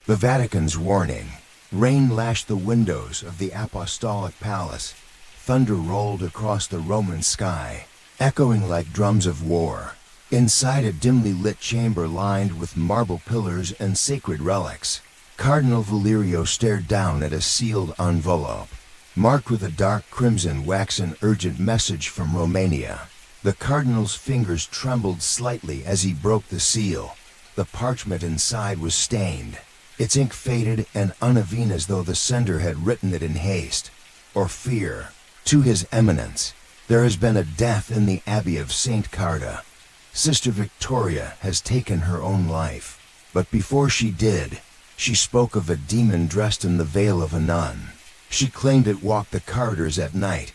The Vatican's warning. Rain lashed the windows of the Apostolic Palace. Thunder rolled across the Roman sky, echoing like drums of war. Inside a dimly lit chamber lined with marble pillars and sacred relics, Cardinal Valerio stared down at a sealed envelope, marked with a dark crimson waxen urgent message from Romania. The cardinal's fingers trembled slightly as he broke the seal. The parchment inside was stained, its ink faded and uneven as though the sender had written it in haste or fear. To His Eminence, there has been a death in the Abbey of St. Carta. Sister Victoria has taken her own life. But before she did, she spoke of a demon dressed in the veil of a nun. She claimed it walked the corridors at night.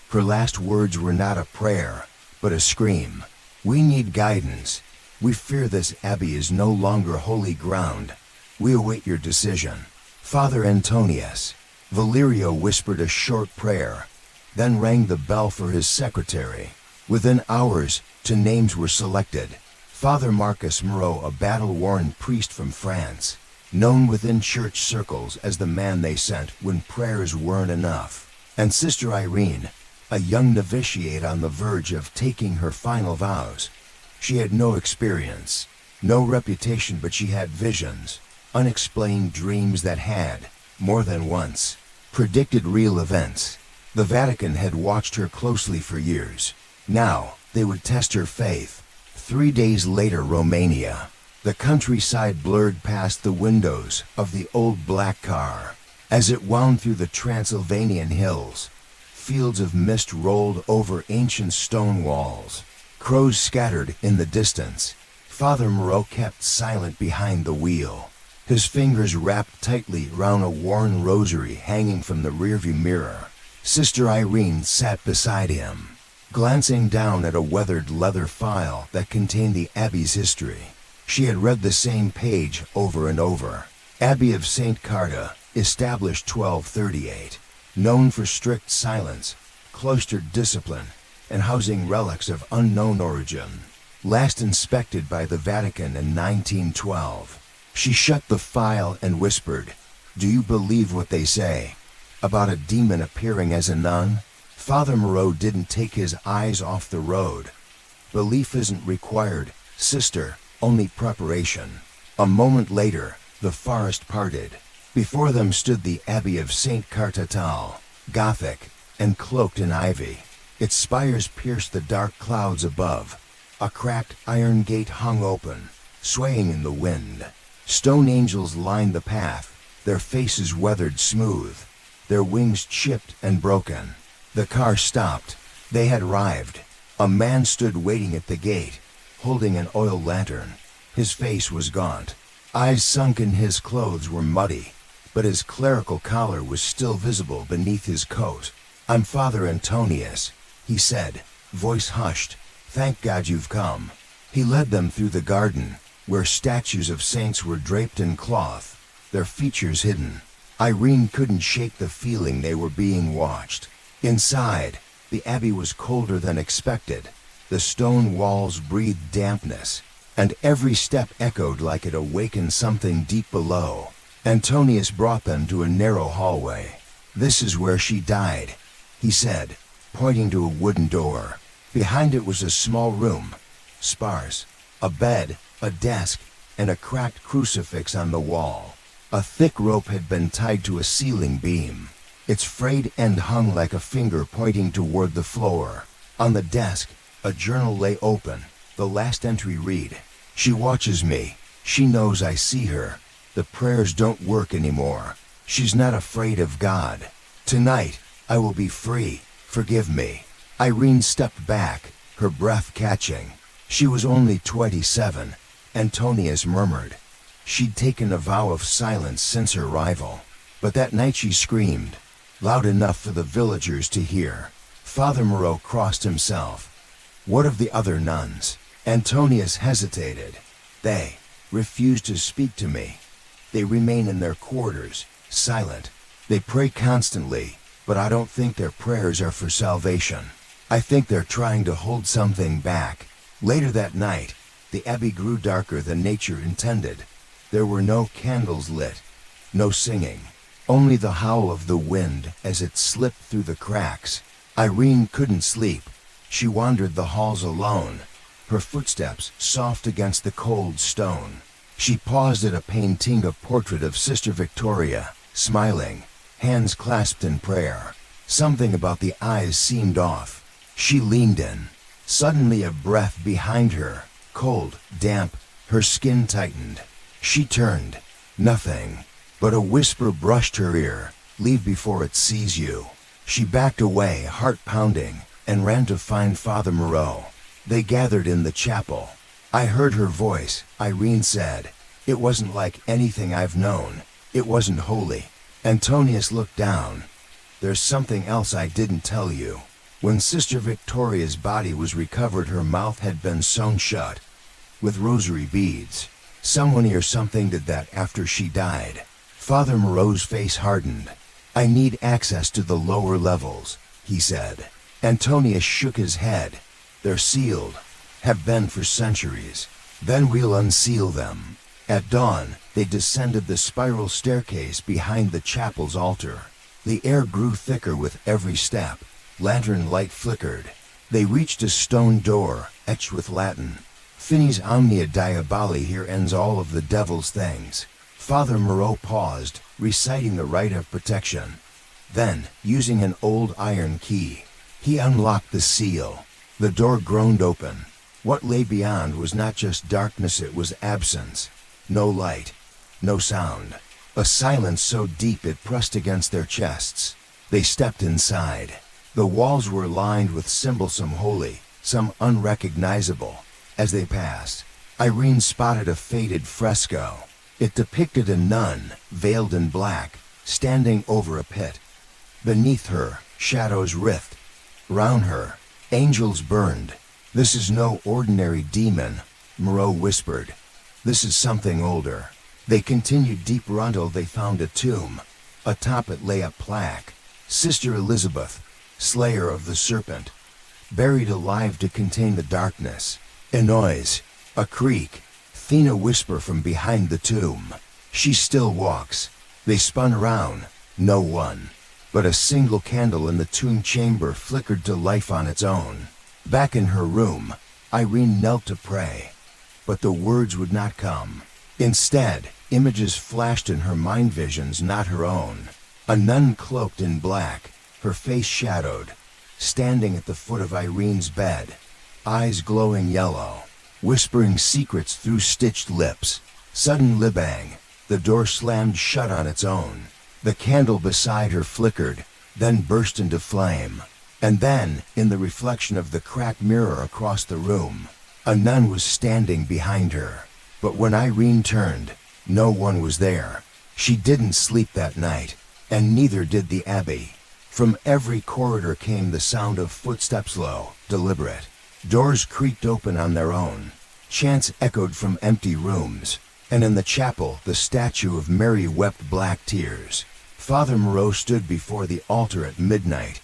Her last words were not a prayer, but a scream. We need guidance. We fear this abbey is no longer holy ground. We await your decision. Father Antonius. Valerio whispered a short prayer, then rang the bell for his secretary. Within hours, 2 names were selected. Father Marcus Moreau, a battle-worn priest from France, known within church circles as the man they sent when prayers weren't enough, and Sister Irene, a young novitiate on the verge of taking her final vows. She had no experience, no reputation, but she had visions, unexplained dreams that had, more than once, predicted real events. The Vatican had watched her closely for years. Now, they would test her faith. 3 days later, Romania. The countryside blurred past the windows of the old black car. As it wound through the Transylvanian hills, fields of mist rolled over ancient stone walls. Crows scattered in the distance. Father Moreau kept silent behind the wheel, his fingers wrapped tightly round a worn rosary hanging from the rearview mirror. Sister Irene sat beside him, glancing down at a weathered leather file that contained the Abbey's history. She had read the same page over and over. Abbey of St. Carta, established 1238, known for strict silence, cloistered discipline, and housing relics of unknown origin. Last inspected by the Vatican in 1912. She shut the file and whispered, "Do you believe what they say about a demon appearing as a nun?" Father Moreau didn't take his eyes off the road. "Belief isn't required, sister, only preparation." A moment later, the forest parted. Before them stood the Abbey of St. Cartatal, Gothic and cloaked in ivy. Its spires pierced the dark clouds above. A cracked iron gate hung open, swaying in the wind. Stone angels lined the path, their faces weathered smooth, their wings chipped and broken. The car stopped. They had arrived. A man stood waiting at the gate, holding an oil lantern. His face was gaunt. Eyes sunken, his clothes were muddy, but his clerical collar was still visible beneath his coat. "I'm Father Antonius," he said, voice hushed. "Thank God you've come." He led them through the garden, where statues of saints were draped in cloth, their features hidden. Irene couldn't shake the feeling they were being watched. Inside, the abbey was colder than expected. The stone walls breathed dampness, and every step echoed like it awakened something deep below. Antonius brought them to a narrow hallway. "This is where she died," he said, pointing to a wooden door. Behind it was a small room, sparse, a bed, a desk, and a cracked crucifix on the wall. A thick rope had been tied to a ceiling beam. Its frayed end hung like a finger pointing toward the floor. On the desk, a journal lay open. The last entry read, "She watches me. She knows I see her. The prayers don't work anymore. She's not afraid of God. Tonight, I will be free. Forgive me." Irene stepped back, her breath catching. She was only 27, Antonius murmured. She'd taken a vow of silence since her arrival. But that night she screamed, loud enough for the villagers to hear. Father Moreau crossed himself. "What of the other nuns?" Antonius hesitated. "They refuse to speak to me. They remain in their quarters, silent. They pray constantly, but I don't think their prayers are for salvation. I think they're trying to hold something back." Later that night, the abbey grew darker than nature intended. There were no candles lit, no singing, only the howl of the wind as it slipped through the cracks. Irene couldn't sleep. She wandered the halls alone, her footsteps soft against the cold stone. She paused at a painting, a portrait of Sister Victoria, smiling, hands clasped in prayer. Something about the eyes seemed off. She leaned in. Suddenly a breath behind her, cold, damp, her skin tightened. She turned. Nothing, but a whisper brushed her ear, "Leave before it sees you." She backed away, heart pounding, and ran to find Father Moreau. They gathered in the chapel. "I heard her voice," Irene said. "It wasn't like anything I've known. It wasn't holy." Antonius looked down. "There's something else I didn't tell you. When Sister Victoria's body was recovered, her mouth had been sewn shut with rosary beads. Someone or something did that after she died." Father Moreau's face hardened. "I need access to the lower levels," he said. Antonius shook his head. "They're sealed, have been for centuries. Then we'll unseal them." At dawn, they descended the spiral staircase behind the chapel's altar. The air grew thicker with every step. Lantern light flickered. They reached a stone door, etched with Latin. "Finis omnia diaboli, here ends all of the devil's things." Father Moreau paused, reciting the rite of protection. Then, using an old iron key, he unlocked the seal. The door groaned open. What lay beyond was not just darkness, it was absence. No light, no sound. A silence so deep it pressed against their chests. They stepped inside. The walls were lined with symbols, some holy, some unrecognizable. As they passed, Irene spotted a faded fresco. It depicted a nun, veiled in black, standing over a pit. Beneath her, shadows writhed. Round her, angels burned. "This is no ordinary demon," Moreau whispered. "This is something older." They continued deeper until they found a tomb. Atop it lay a plaque. "Sister Elizabeth, Slayer of the Serpent, buried alive to contain the darkness." A noise, a creak, then a whisper from behind the tomb. "She still walks." They spun around. No one. But a single candle in the tomb chamber flickered to life on its own. Back in her room, Irene knelt to pray. But the words would not come. Instead, images flashed in her mind, visions not her own. A nun cloaked in black, her face shadowed, standing at the foot of Irene's bed, eyes glowing yellow, whispering secrets through stitched lips. Sudden libang, the door slammed shut on its own. The candle beside her flickered, then burst into flame. And then, in the reflection of the cracked mirror across the room, a nun was standing behind her. But when Irene turned, no one was there. She didn't sleep that night, and neither did the abbey. From every corridor came the sound of footsteps, low, deliberate. Doors creaked open on their own. Chants echoed from empty rooms. And in the chapel, the statue of Mary wept black tears. Father Moreau stood before the altar at midnight,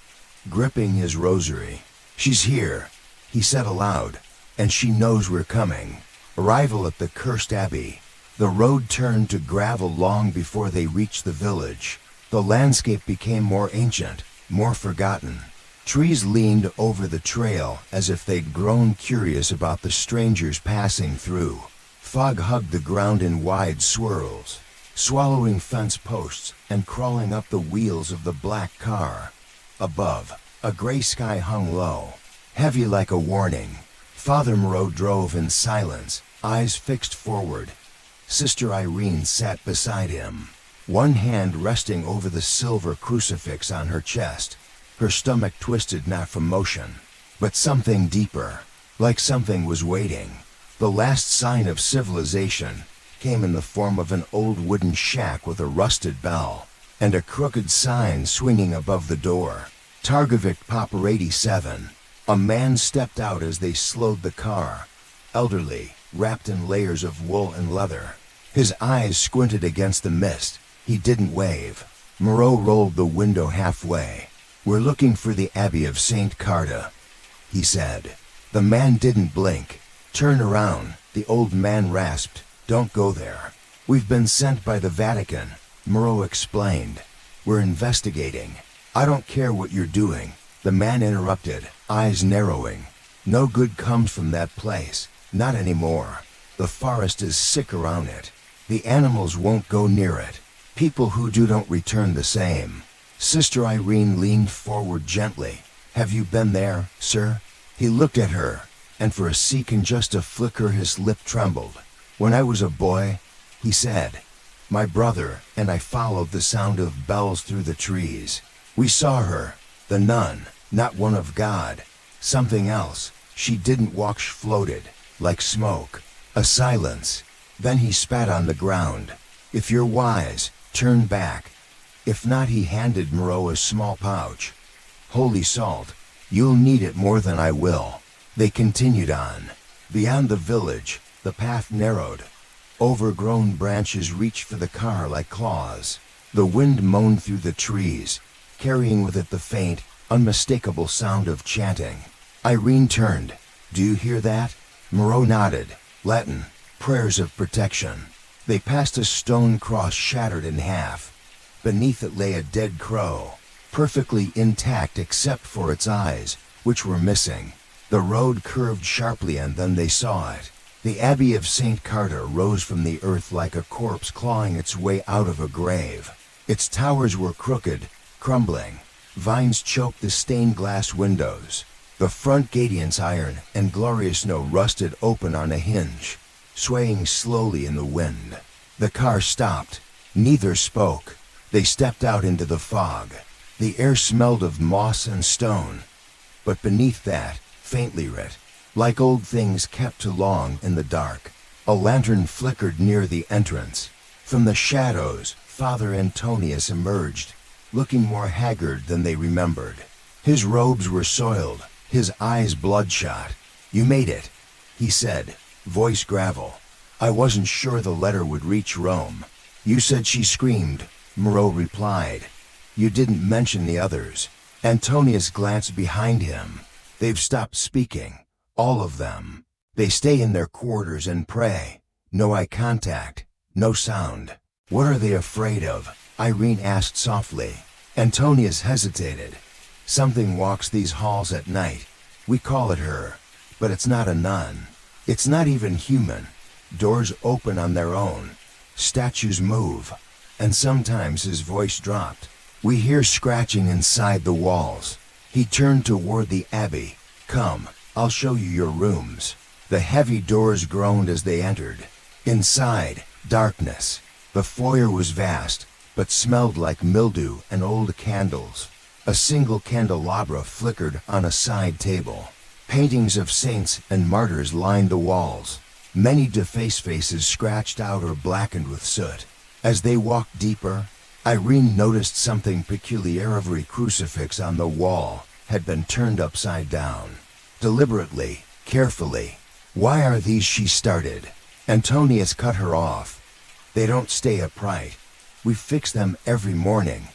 gripping his rosary. "She's here," he said aloud, "and she knows we're coming." Arrival at the cursed abbey. The road turned to gravel long before they reached the village. The landscape became more ancient, more forgotten. Trees leaned over the trail as if they'd grown curious about the strangers passing through. Fog hugged the ground in wide swirls, swallowing fence posts and crawling up the wheels of the black car. Above, a gray sky hung low, heavy like a warning. Father Moreau drove in silence, eyes fixed forward. Sister Irene sat beside him, one hand resting over the silver crucifix on her chest. Her stomach twisted, not from motion, but something deeper, like something was waiting. The last sign of civilization came in the form of an old wooden shack with a rusted bell, and a crooked sign swinging above the door. Targovic Popper 87. A man stepped out as they slowed the car, elderly, wrapped in layers of wool and leather. His eyes squinted against the mist. He didn't wave. Moreau rolled the window halfway. "We're looking for the Abbey of St. Carta," he said. The man didn't blink. "Turn around," the old man rasped. "Don't go there." "We've been sent by the Vatican," Moreau explained. "We're investigating." "I don't care what you're doing," the man interrupted, eyes narrowing. "No good comes from that place, not anymore. The forest is sick around it. The animals won't go near it. People who do don't return the same." Sister Irene leaned forward gently. "Have you been there, sir?" He looked at her, and for a second, just a flicker, his lip trembled. "When I was a boy," he said, "my brother and I followed the sound of bells through the trees. We saw her, the nun, not one of God, something else. She didn't walk, she floated, like smoke." A silence. Then he spat on the ground. "If you're wise, turn back. If not," he handed Moreau a small pouch. "Holy salt. You'll need it more than I will." They continued on. Beyond the village, the path narrowed. Overgrown branches reached for the car like claws. The wind moaned through the trees, carrying with it the faint, unmistakable sound of chanting. Irene turned. "Do you hear that?" Moreau nodded. "Latin, prayers of protection." They passed a stone cross shattered in half. Beneath it lay a dead crow, perfectly intact except for its eyes, which were missing. The road curved sharply, and then they saw it. The Abbey of St. Carter rose from the earth like a corpse clawing its way out of a grave. Its towers were crooked, crumbling. Vines choked the stained glass windows. The front gate's iron and glorious snow rusted open on a hinge, swaying slowly in the wind. The car stopped. Neither spoke. They stepped out into the fog. The air smelled of moss and stone, but beneath that, faintly lit, like old things kept too long in the dark. A lantern flickered near the entrance. From the shadows, Father Antonius emerged, looking more haggard than they remembered. His robes were soiled, his eyes bloodshot. "You made it," he said, voice gravel. "I wasn't sure the letter would reach Rome." "You said she screamed," Moreau replied. "You didn't mention the others." Antonius glanced behind him. "They've stopped speaking. All of them. They stay in their quarters and pray. No eye contact, no sound." "What are they afraid of?" Irene asked softly. Antonius hesitated. "Something walks these halls at night. We call it her, but it's not a nun. It's not even human. Doors open on their own. Statues move." And sometimes his voice dropped. "We hear scratching inside the walls." He turned toward the Abbey. "Come, I'll show you your rooms." The heavy doors groaned as they entered. Inside, darkness. The foyer was vast, but smelled like mildew and old candles. A single candelabra flickered on a side table. Paintings of saints and martyrs lined the walls. Many defaced faces scratched out or blackened with soot. As they walked deeper, Irene noticed something peculiar. Every crucifix on the wall had been turned upside down. Deliberately, carefully. "Why are these?" she started. Antonius cut her off. "They don't stay upright. We fix them every morning.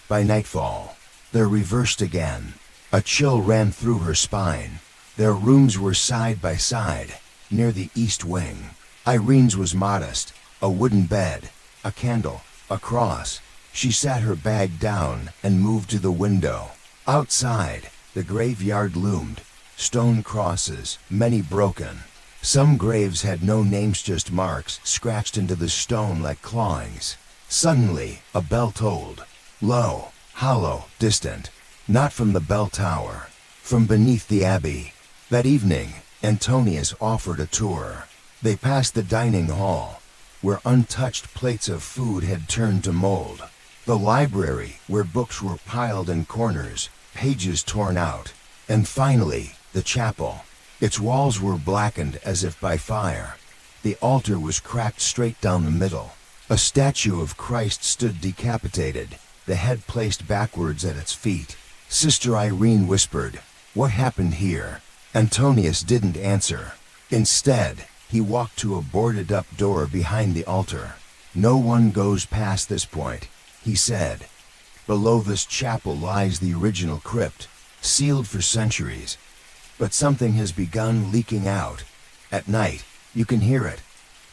By nightfall, they're reversed again." A chill ran through her spine. Their rooms were side by side, near the east wing. Irene's was modest, a wooden bed, a candle, a cross. She sat her bag down and moved to the window. Outside, the graveyard loomed. Stone crosses, many broken. Some graves had no names, just marks scratched into the stone like clawings. Suddenly, a bell tolled. Low, hollow, distant. Not from the bell tower. From beneath the abbey. That evening, Antonius offered a tour. They passed the dining hall, where untouched plates of food had turned to mold. The library, where books were piled in corners, pages torn out. And finally, the chapel. Its walls were blackened as if by fire. The altar was cracked straight down the middle. A statue of Christ stood decapitated, the head placed backwards at its feet. Sister Irene whispered, "What happened here?" Antonius didn't answer. Instead, he walked to a boarded-up door behind the altar. "No one goes past this point," he said. "Below this chapel lies the original crypt, sealed for centuries. But something has begun leaking out. At night, you can hear it.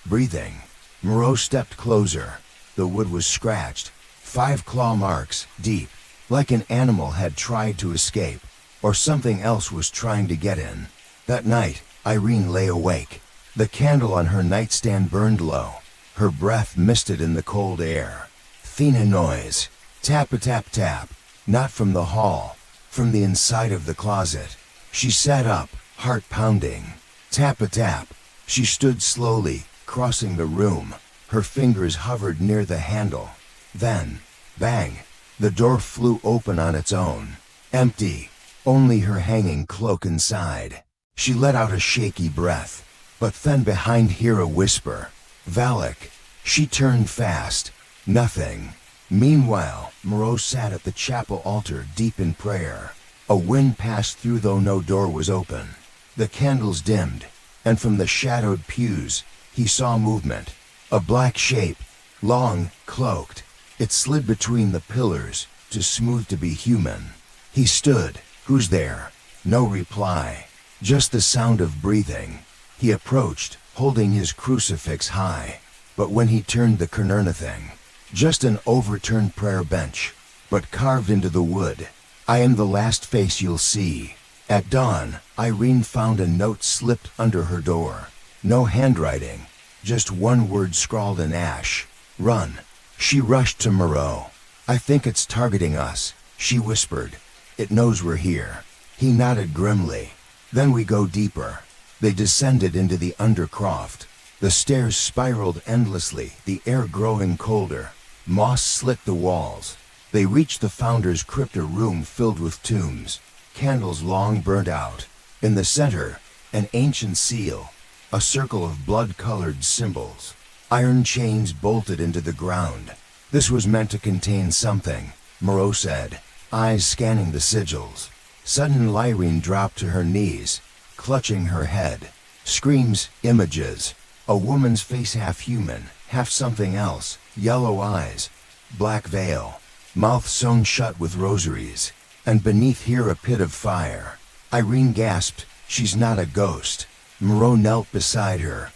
Breathing. Moreau stepped closer. The wood was scratched, 5 claw marks deep, like an animal had tried to escape, or something else was trying to get in. That night, Irene lay awake. The candle on her nightstand burned low. Her breath misted in the cold air. Thin noise. Tap-a-tap-tap. Not from the hall, from the inside of the closet. She sat up, heart pounding. Tap-a-tap. She stood slowly, crossing the room. Her fingers hovered near the handle. Then, bang, the door flew open on its own. Empty, only her hanging cloak inside. She let out a shaky breath, but then behind her a whisper. Valak. She turned fast. Nothing. Meanwhile, Moreau sat at the chapel altar deep in prayer. A wind passed through though no door was open. The candles dimmed, and from the shadowed pews, he saw movement. A black shape, long, cloaked. It slid between the pillars, too smooth to be human. He stood. Who's there? No reply. Just the sound of breathing. He approached, holding his crucifix high. But when he turned the corner, nothing. Just an overturned prayer bench, but carved into the wood. I am the last face you'll see. At dawn, Irene found a note slipped under her door. No handwriting, just one word scrawled in ash. Run. She rushed to Moreau. I think it's targeting us, she whispered. It knows we're here. He nodded grimly. Then we go deeper. They descended into the undercroft. The stairs spiraled endlessly, the air growing colder. Moss slit the walls. They reached the founder's crypt, a room filled with tombs. Candles long burnt out. In the center, an ancient seal. A circle of blood-colored symbols. Iron chains bolted into the ground. This was meant to contain something, Moreau said, eyes scanning the sigils. Suddenly Irene dropped to her knees, clutching her head. Screams, images. A woman's face, half human, half something else. Yellow eyes, black veil, mouth sewn shut with rosaries, and beneath here a pit of fire. Irene gasped, she's not a ghost. Moreau knelt beside her.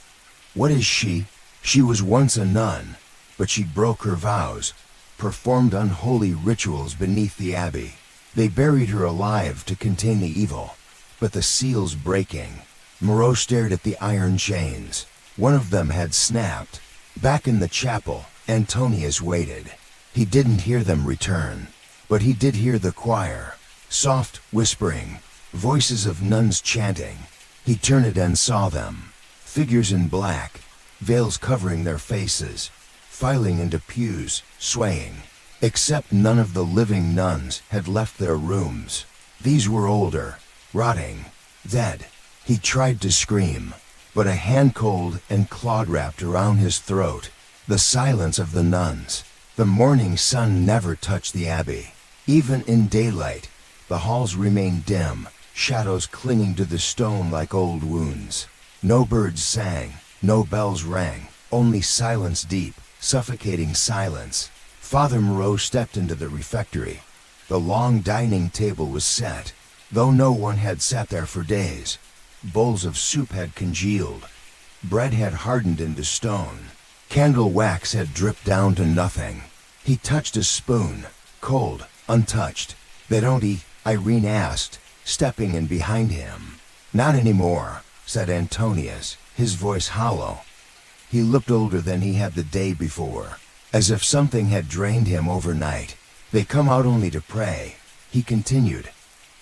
What is she? She was once a nun, but she broke her vows, performed unholy rituals beneath the abbey. They buried her alive to contain the evil, but the seal's breaking. Moreau stared at the iron chains. One of them had snapped. Back in the chapel, Antonius waited. He didn't hear them return, but he did hear the choir. Soft, whispering, voices of nuns chanting. He turned it and saw them. Figures in black, veils covering their faces, filing into pews, swaying. Except none of the living nuns had left their rooms. These were older, rotting, dead. He tried to scream, but a hand cold and clawed wrapped around his throat. The silence of the nuns. The morning sun never touched the abbey. Even in daylight, the halls remained dim, shadows clinging to the stone like old wounds. No birds sang, no bells rang, only silence, deep, suffocating silence. Father Moreau stepped into the refectory. The long dining table was set, though no one had sat there for days. Bowls of soup had congealed. Bread had hardened into stone. Candle wax had dripped down to nothing. He touched a spoon, cold, untouched. They don't eat, Irene asked, stepping in behind him. Not anymore, said Antonius, his voice hollow. He looked older than he had the day before, as if something had drained him overnight. They come out only to pray, he continued.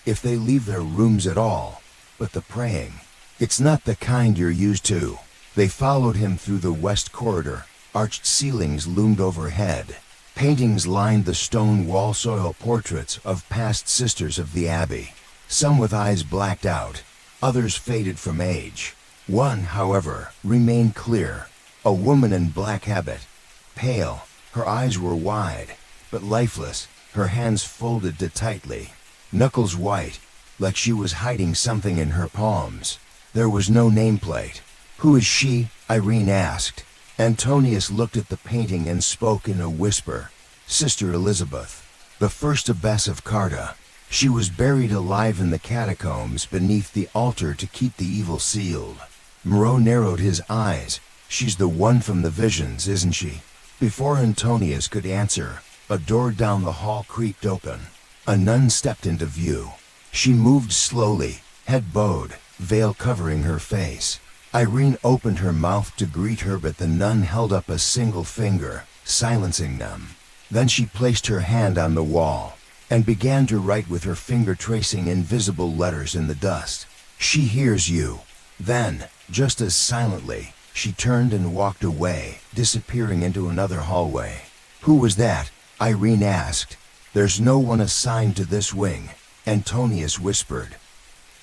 If they leave their rooms at all, but the praying, it's not the kind you're used to. They followed him through the west corridor. Arched ceilings loomed overhead. Paintings lined the stone wall, soil portraits of past sisters of the abbey, some with eyes blacked out, others faded from age. One, however, remained clear, a woman in black habit, pale. Her eyes were wide, but lifeless, her hands folded too tightly, knuckles white, like she was hiding something in her palms. There was no nameplate. Who is she? Irene asked. Antonius looked at the painting and spoke in a whisper. Sister Elizabeth, the first abbess of Carta. She was buried alive in the catacombs beneath the altar to keep the evil sealed. Moreau narrowed his eyes. She's the one from the visions, isn't she? Before Antonius could answer, a door down the hall creaked open. A nun stepped into view. She moved slowly, head bowed, veil covering her face. Irene opened her mouth to greet her, but the nun held up a single finger, silencing them. Then she placed her hand on the wall and began to write with her finger, tracing invisible letters in the dust. "She hears you." Then, just as silently, she turned and walked away, disappearing into another hallway. "Who was that?" Irene asked. "There's no one assigned to this wing," Antonius whispered.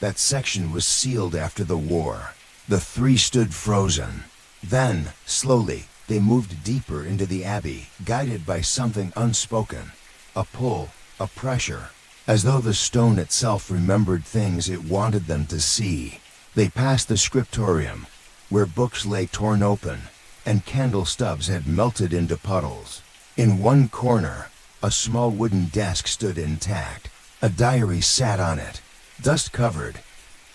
"That section was sealed after the war." The three stood frozen. Then, slowly, they moved deeper into the abbey, guided by something unspoken. A pull, a pressure, as though the stone itself remembered things it wanted them to see. They passed the scriptorium, where books lay torn open, and candle stubs had melted into puddles. In one corner, a small wooden desk stood intact. A diary sat on it, dust-covered,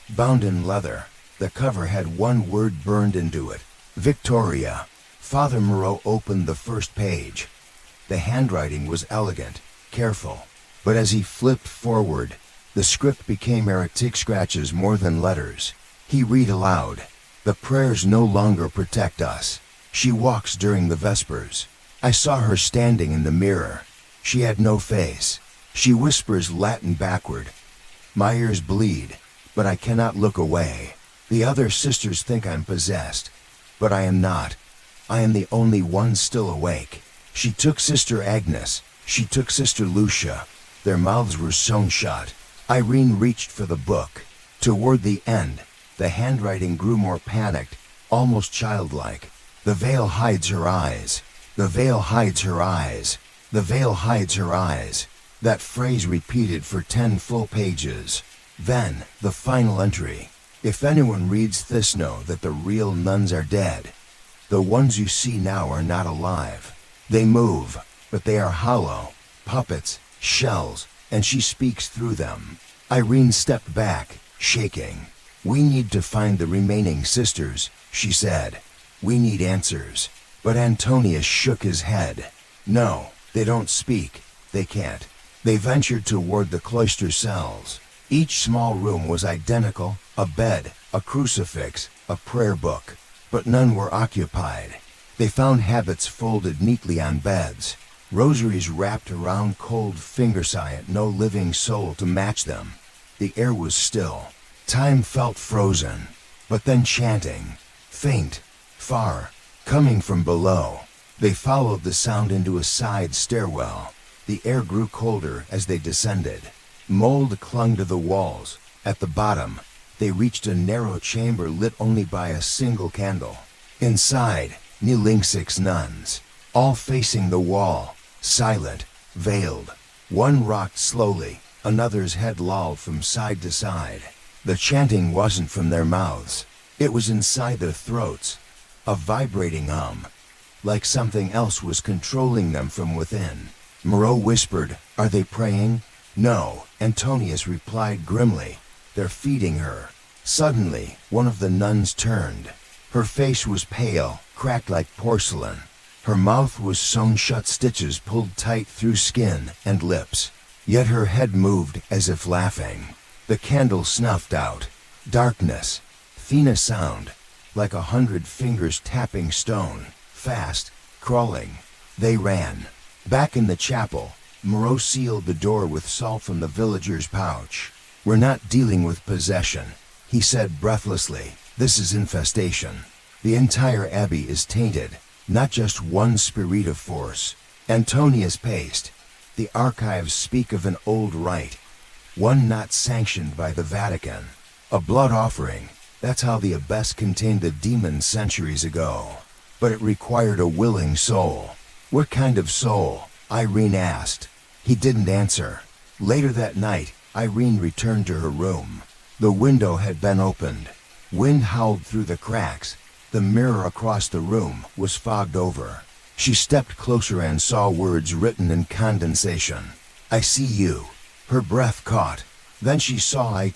bound in leather. The cover had one word burned into it: Victoria. Father Moreau opened the first page. The handwriting was elegant, careful, but as he flipped forward, the script became erratic scratches more than letters. He read aloud, "The prayers no longer protect us. She walks during the Vespers. I saw her standing in the mirror. She had no face. She whispers Latin backward. My ears bleed, but I cannot look away. The other sisters think I'm possessed, but I am not. I am the only one still awake. She took Sister Agnes. She took Sister Lucia." Their mouths were sewn shut. Irene reached for the book. Toward the end, the handwriting grew more panicked, almost childlike. "The veil hides her eyes. The veil hides her eyes. The veil hides her eyes." That phrase repeated for 10 full pages. Then, the final entry: "If anyone reads this, know that the real nuns are dead. The ones you see now are not alive. They move, but they are hollow, puppets, shells, and she speaks through them." Irene stepped back, shaking. "We need to find the remaining sisters," she said. "We need answers." But Antonius shook his head. "No, they don't speak. They can't." They ventured toward the cloister cells. Each small room was identical: a bed, a crucifix, a prayer book. But none were occupied. They found habits folded neatly on beds, rosaries wrapped around cold fingers, yet no living soul to match them. The air was still. Time felt frozen. But then chanting, faint, far, coming from below. They followed the sound into a side stairwell. The air grew colder as they descended. Mold clung to the walls. At the bottom, they reached a narrow chamber lit only by a single candle. Inside, kneeling 6 nuns, all facing the wall, silent, veiled. One rocked slowly, another's head lolled from side to side. The chanting wasn't from their mouths. It was inside their throats, a vibrating hum, like something else was controlling them from within. Moreau whispered, "Are they praying?" "No," Antonius replied grimly. "They're feeding her." Suddenly, one of the nuns turned. Her face was pale, cracked like porcelain. Her mouth was sewn shut, stitches pulled tight through skin and lips. Yet her head moved as if laughing. The candle snuffed out. Darkness. Thin sound, like 100 fingers tapping stone. Fast, crawling. They ran. Back in the chapel, Moreau sealed the door with salt from the villager's pouch. "We're not dealing with possession," he said breathlessly. "This is infestation. The entire abbey is tainted, not just one spirit of force." Antonius paced. "The archives speak of an old rite, one not sanctioned by the Vatican. A blood offering. That's how the abbess contained the demon centuries ago. But it required a willing soul." "What kind of soul?" Irene asked. He didn't answer. Later that night, Irene returned to her room. The window had been opened. Wind howled through the cracks. The mirror across the room was fogged over. She stepped closer and saw words written in condensation. "I see you." Her breath caught. Then she saw a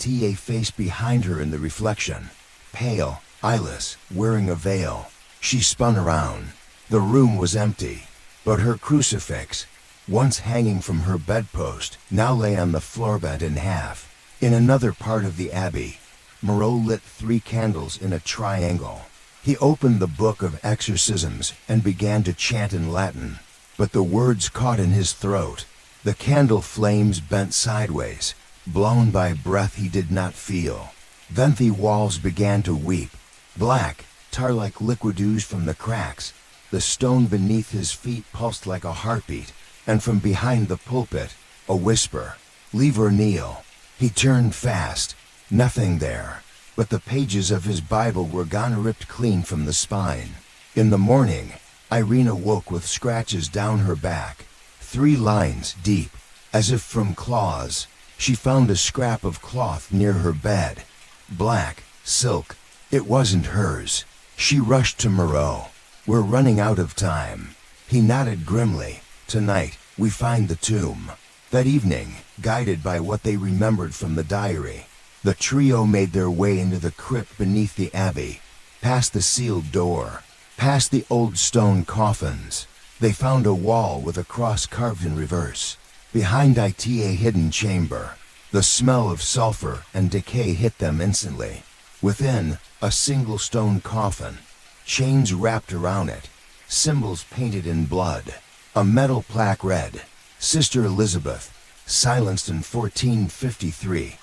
face behind her in the reflection. Pale, eyeless, wearing a veil. She spun around. The room was empty, but her crucifix, once hanging from her bedpost, now lay on the floor bent in half. In another part of the abbey, Moreau lit 3 candles in a triangle. He opened the book of Exorcisms and began to chant in Latin, but the words caught in his throat. The candle flames bent sideways, blown by breath he did not feel. Then the walls began to weep. Black, tar-like liquid oozed from the cracks. The stone beneath his feet pulsed like a heartbeat, and from behind the pulpit, a whisper, "Leave or kneel." He turned fast. Nothing there, but the pages of his Bible were gone, ripped clean from the spine. In the morning, Irene awoke with scratches down her back, 3 lines deep, as if from claws. She found a scrap of cloth near her bed. Black, silk. It wasn't hers. She rushed to Moreau. "We're running out of time." He nodded grimly. "Tonight, we find the tomb." That evening, guided by what they remembered from the diary, the trio made their way into the crypt beneath the abbey, past the sealed door, past the old stone coffins. They found a wall with a cross carved in reverse. Behind it, a hidden chamber. The smell of sulfur and decay hit them instantly. Within, a single stone coffin, chains wrapped around it, symbols painted in blood. A metal plaque read, "Sister Elizabeth, silenced in 1453.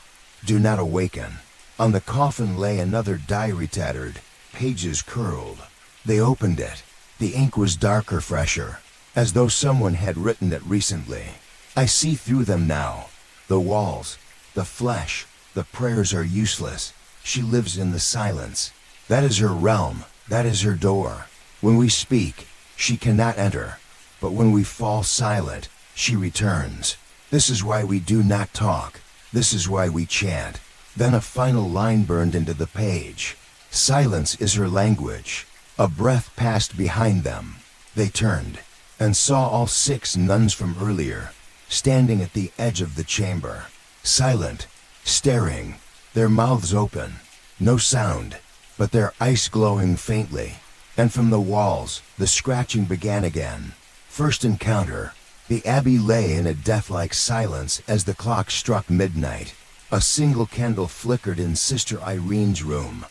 Do not awaken." On the coffin lay another diary, tattered, pages curled. They opened it. The ink was darker, fresher, as though someone had written it recently. "I see through them now. The walls, the flesh, the prayers are useless. She lives in the silence. That is her realm, that is her door. When we speak, she cannot enter, but when we fall silent, she returns. This is why we do not talk. This is why we chant." Then a final line burned into the page. "Silence is her language." A breath passed behind them. They turned and saw all 6 nuns from earlier, standing at the edge of the chamber, silent, staring, their mouths open, no sound, but their eyes glowing faintly. And from the walls, the scratching began again. First encounter. The abbey lay in a death-like silence as the clock struck midnight. A single candle flickered in Sister Irene's room.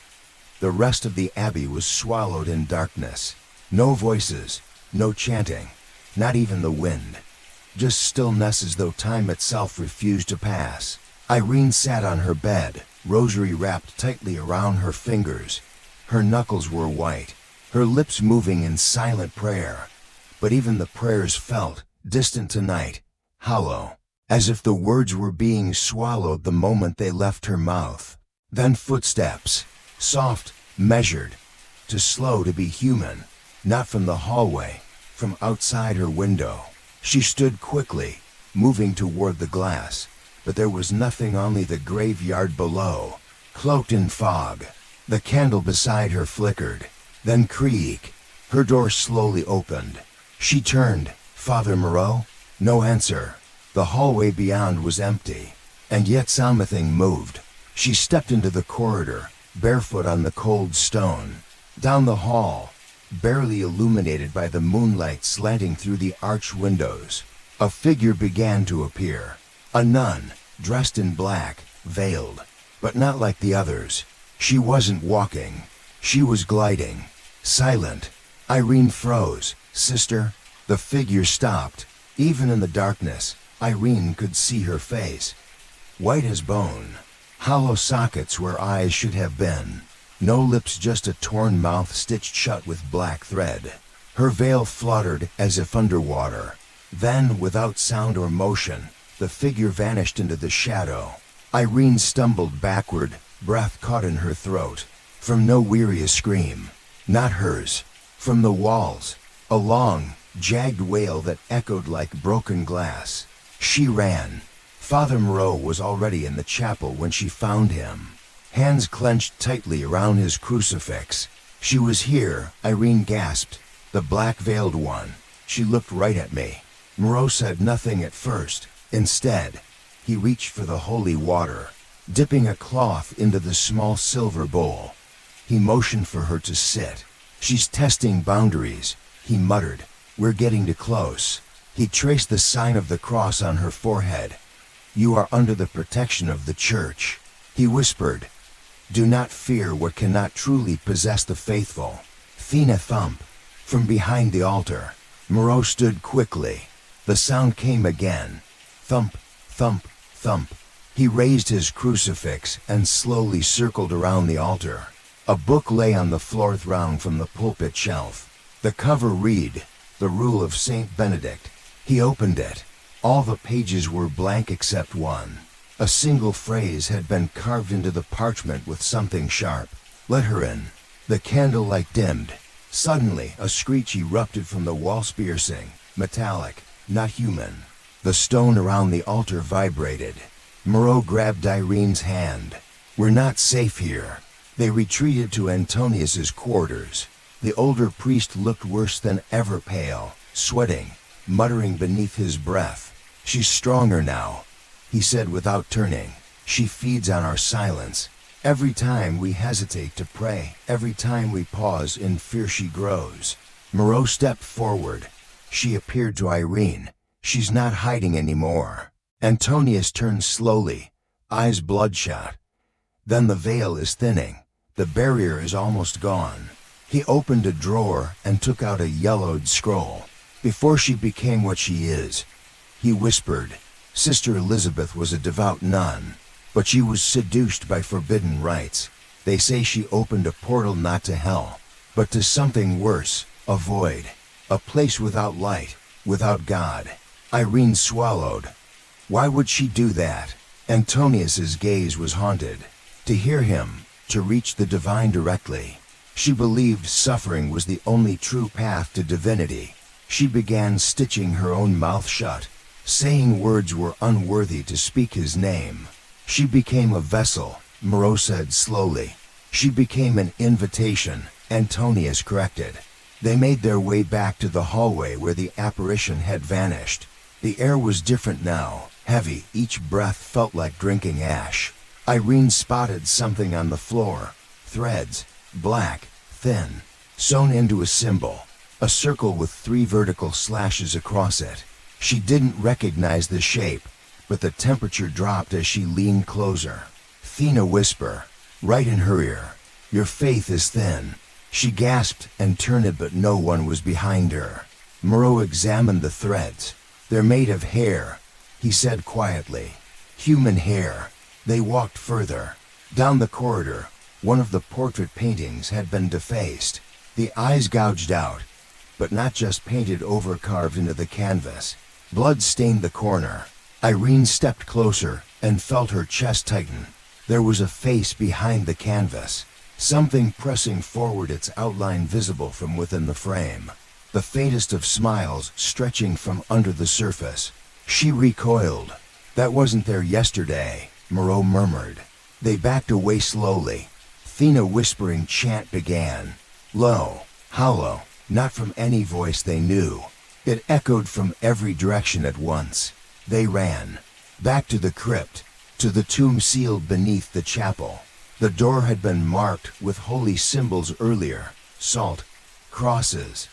The rest of the abbey was swallowed in darkness. No voices, no chanting, not even the wind. Just stillness, as though time itself refused to pass. Irene sat on her bed, rosary wrapped tightly around her fingers. Her knuckles were white, her lips moving in silent prayer. But even the prayers felt distant tonight, hollow, as if the words were being swallowed the moment they left her mouth. Then footsteps, soft, measured, too slow to be human, not from the hallway, from outside her window. She stood quickly, moving toward the glass, but there was nothing, only the graveyard below, cloaked in fog. The candle beside her flickered, then creak. Her door slowly opened. She turned. "Father Moreau?" No answer. The hallway beyond was empty, and yet something moved. She stepped into the corridor, barefoot on the cold stone. Down the hall, barely illuminated by the moonlight slanting through the arched windows, a figure began to appear. A nun, dressed in black, veiled, but not like the others. She wasn't walking. She was gliding, silent. Irene froze. "Sister?" The figure stopped. Even in the darkness, Irene could see her face. White as bone, hollow sockets where eyes should have been. No lips, just a torn mouth stitched shut with black thread. Her veil fluttered as if underwater. Then, without sound or motion, the figure vanished into the shadow. Irene stumbled backward, breath caught in her throat. From no weary scream, not hers. From the walls, a long, jagged wail that echoed like broken glass. She ran. Father Moreau was already in the chapel when she found him, hands clenched tightly around his crucifix. "She was here," Irene gasped. "The black-veiled one. She looked right at me." Moreau said nothing at first. Instead, he reached for the holy water, dipping a cloth into the small silver bowl. He motioned for her to sit. She's testing boundaries, he muttered. We're getting too close. He traced the sign of the cross on her forehead. You are under the protection of the church, he whispered. Do not fear what cannot truly possess the faithful. Thina thump. From behind the altar, Moreau stood quickly. The sound came again. Thump, thump, thump. He raised his crucifix and slowly circled around the altar. A book lay on the floor thrown from the pulpit shelf. The cover read, The Rule of Saint Benedict. He opened it. All the pages were blank except one. A single phrase had been carved into the parchment with something sharp. Let her in. The candlelight dimmed. Suddenly, a screech erupted from the walls, piercing, metallic, not human. The stone around the altar vibrated. Moreau grabbed Irene's hand. We're not safe here. They retreated to Antonius's quarters. The older priest looked worse than ever, pale, sweating, muttering beneath his breath. She's stronger now, he said without turning. She feeds on our silence. Every time we hesitate to pray, every time we pause in fear, she grows. Moreau stepped forward. She appeared to Irene. She's not hiding anymore. Antonius turned slowly, eyes bloodshot. Then the veil is thinning. The barrier is almost gone. He opened a drawer and took out a yellowed scroll. Before she became what she is, he whispered, Sister Elizabeth was a devout nun, but she was seduced by forbidden rites. They say she opened a portal not to hell, but to something worse, a void, a place without light, without God. Irene swallowed. Why would she do that? Antonius's gaze was haunted. To hear him, to reach the divine directly. She believed suffering was the only true path to divinity. She began stitching her own mouth shut, saying words were unworthy to speak his name. She became a vessel, Moreau said slowly. She became an invitation, Antonius corrected. They made their way back to the hallway where the apparition had vanished. The air was different now, heavy. Each breath felt like drinking ash. Irene spotted something on the floor. Threads, black, thin, sewn into a symbol. A circle with 3 vertical slashes across it. She didn't recognize the shape, but the temperature dropped as she leaned closer. Thina whisper, right in her ear. Your faith is thin. She gasped and turned, but no one was behind her. Moreau examined the threads. They're made of hair, he said quietly. Human hair. They walked further. Down the corridor, one of the portrait paintings had been defaced. The eyes gouged out, but not just painted over, carved into the canvas. Blood stained the corner. Irene stepped closer and felt her chest tighten. There was a face behind the canvas, something pressing forward, its outline visible from within the frame. The faintest of smiles stretching from under the surface. She recoiled. That wasn't there yesterday, Moreau murmured. They backed away slowly. Thina whispering chant began. Low, hollow, not from any voice they knew. It echoed from every direction at once. They ran. Back to the crypt, to the tomb sealed beneath the chapel. The door had been marked with holy symbols earlier. Salt, crosses,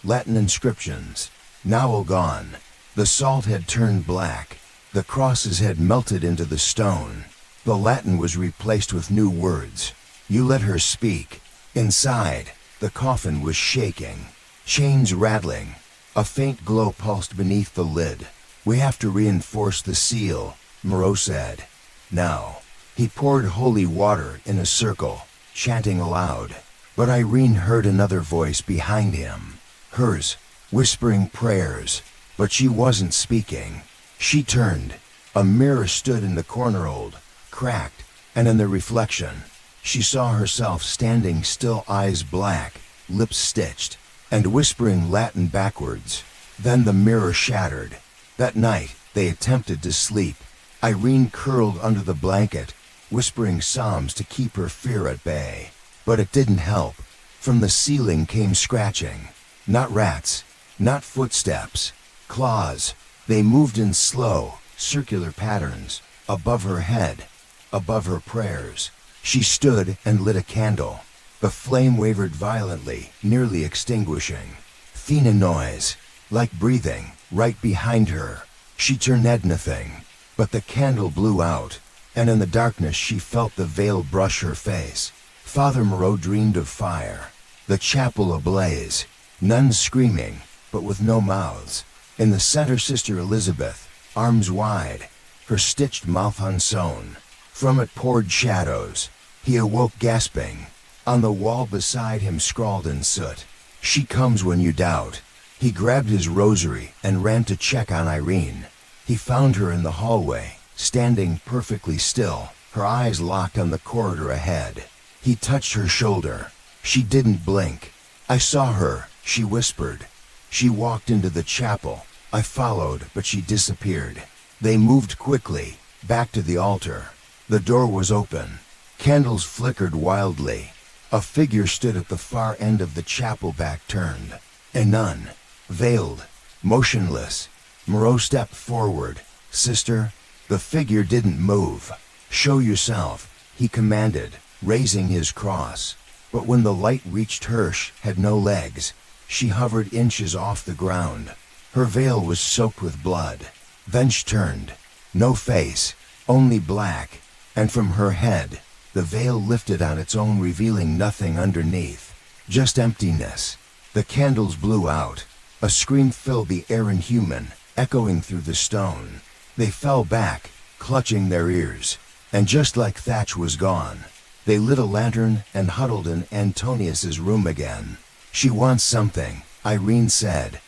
Latin inscriptions. Now all gone. The salt had turned black. The crosses had melted into the stone. The Latin was replaced with new words. You let her speak. Inside, the coffin was shaking. Chains rattling. A faint glow pulsed beneath the lid. We have to reinforce the seal, Moreau said. Now. He poured holy water in a circle, chanting aloud. But Irene heard another voice behind him. Hers, whispering prayers. But she wasn't speaking. She turned. A mirror stood in the corner, old, cracked, and in the reflection, she saw herself standing still, eyes black, lips stitched, and whispering Latin backwards. Then the mirror shattered. That night, they attempted to sleep. Irene curled under the blanket, whispering psalms to keep her fear at bay. But it didn't help. From the ceiling came scratching. Not rats, not footsteps, claws. They moved in slow, circular patterns, above her head, above her prayers. She stood and lit a candle. The flame wavered violently, nearly extinguishing. Thin a noise, like breathing, right behind her. She turned nothing, but the candle blew out, and in the darkness she felt the veil brush her face. Father Moreau dreamed of fire. The chapel ablaze, nuns screaming, but with no mouths. In the center Sister Elizabeth, arms wide, her stitched mouth unsewn. From it poured shadows. He awoke gasping. On the wall beside him scrawled in soot, "She comes when you doubt." He grabbed his rosary and ran to check on Irene. He found her in the hallway, standing perfectly still, her eyes locked on the corridor ahead. He touched her shoulder. She didn't blink. "I saw her," she whispered. She walked into the chapel. I followed, but she disappeared. They moved quickly, back to the altar. The door was open. Candles flickered wildly. A figure stood at the far end of the chapel, back turned. A nun, veiled, motionless. Moreau stepped forward. "Sister." The figure didn't move. "Show yourself," he commanded, raising his cross. But when the light reached her, she had no legs. She hovered inches off the ground. Her veil was soaked with blood. Then she turned. No face, only black. And from her head, the veil lifted on its own, revealing nothing underneath. Just emptiness. The candles blew out. A scream filled the air, inhuman, echoing through the stone. They fell back, clutching their ears. And just like Thatch was gone, they lit a lantern and huddled in Antonius's room again. "She wants something," Irene said.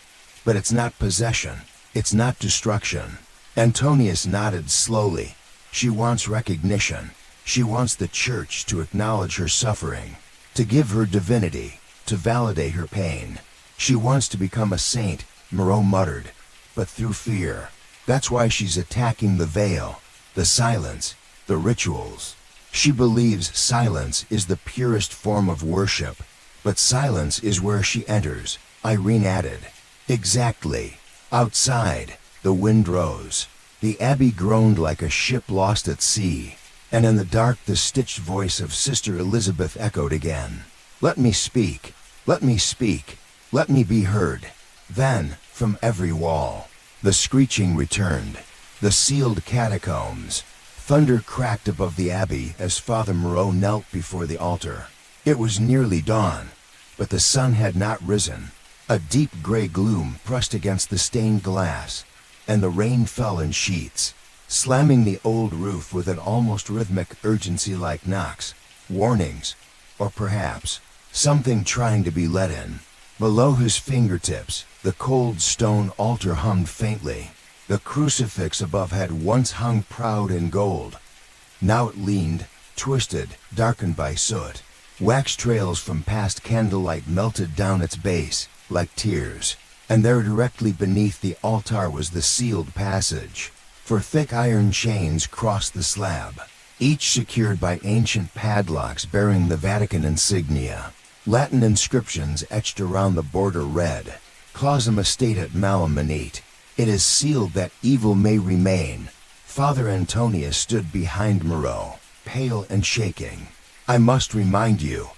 "But it's not possession. It's not destruction." Antonius nodded slowly. "She wants recognition. She wants the church to acknowledge her suffering, to give her divinity, to validate her pain. She wants to become a saint," Moreau muttered, "but through fear. That's why she's attacking the veil, the silence, the rituals. She believes silence is the purest form of worship, but silence is where she enters," Irene added. "Exactly." Outside, the wind rose. The abbey groaned like a ship lost at sea, and in the dark the stitched voice of Sister Elizabeth echoed again. "Let me speak. Let me speak. Let me be heard." Then, from every wall, the screeching returned. The sealed catacombs. Thunder cracked above the abbey as Father Moreau knelt before the altar. It was nearly dawn, but the sun had not risen. A deep gray gloom pressed against the stained glass, and the rain fell in sheets, slamming the old roof with an almost rhythmic urgency, like knocks, warnings, or perhaps something trying to be let in. Below his fingertips, the cold stone altar hummed faintly. The crucifix above had once hung proud in gold. Now it leaned, twisted, darkened by soot. Wax trails from past candlelight melted down its base, like tears. And there, directly beneath the altar, was the sealed passage. For thick iron chains crossed the slab, each secured by ancient padlocks bearing the Vatican insignia. Latin inscriptions etched around the border read, "Clausum Estatet Malum Manit." "It is sealed that evil may remain." Father Antonius stood behind Moreau, pale and shaking. "I must remind you,"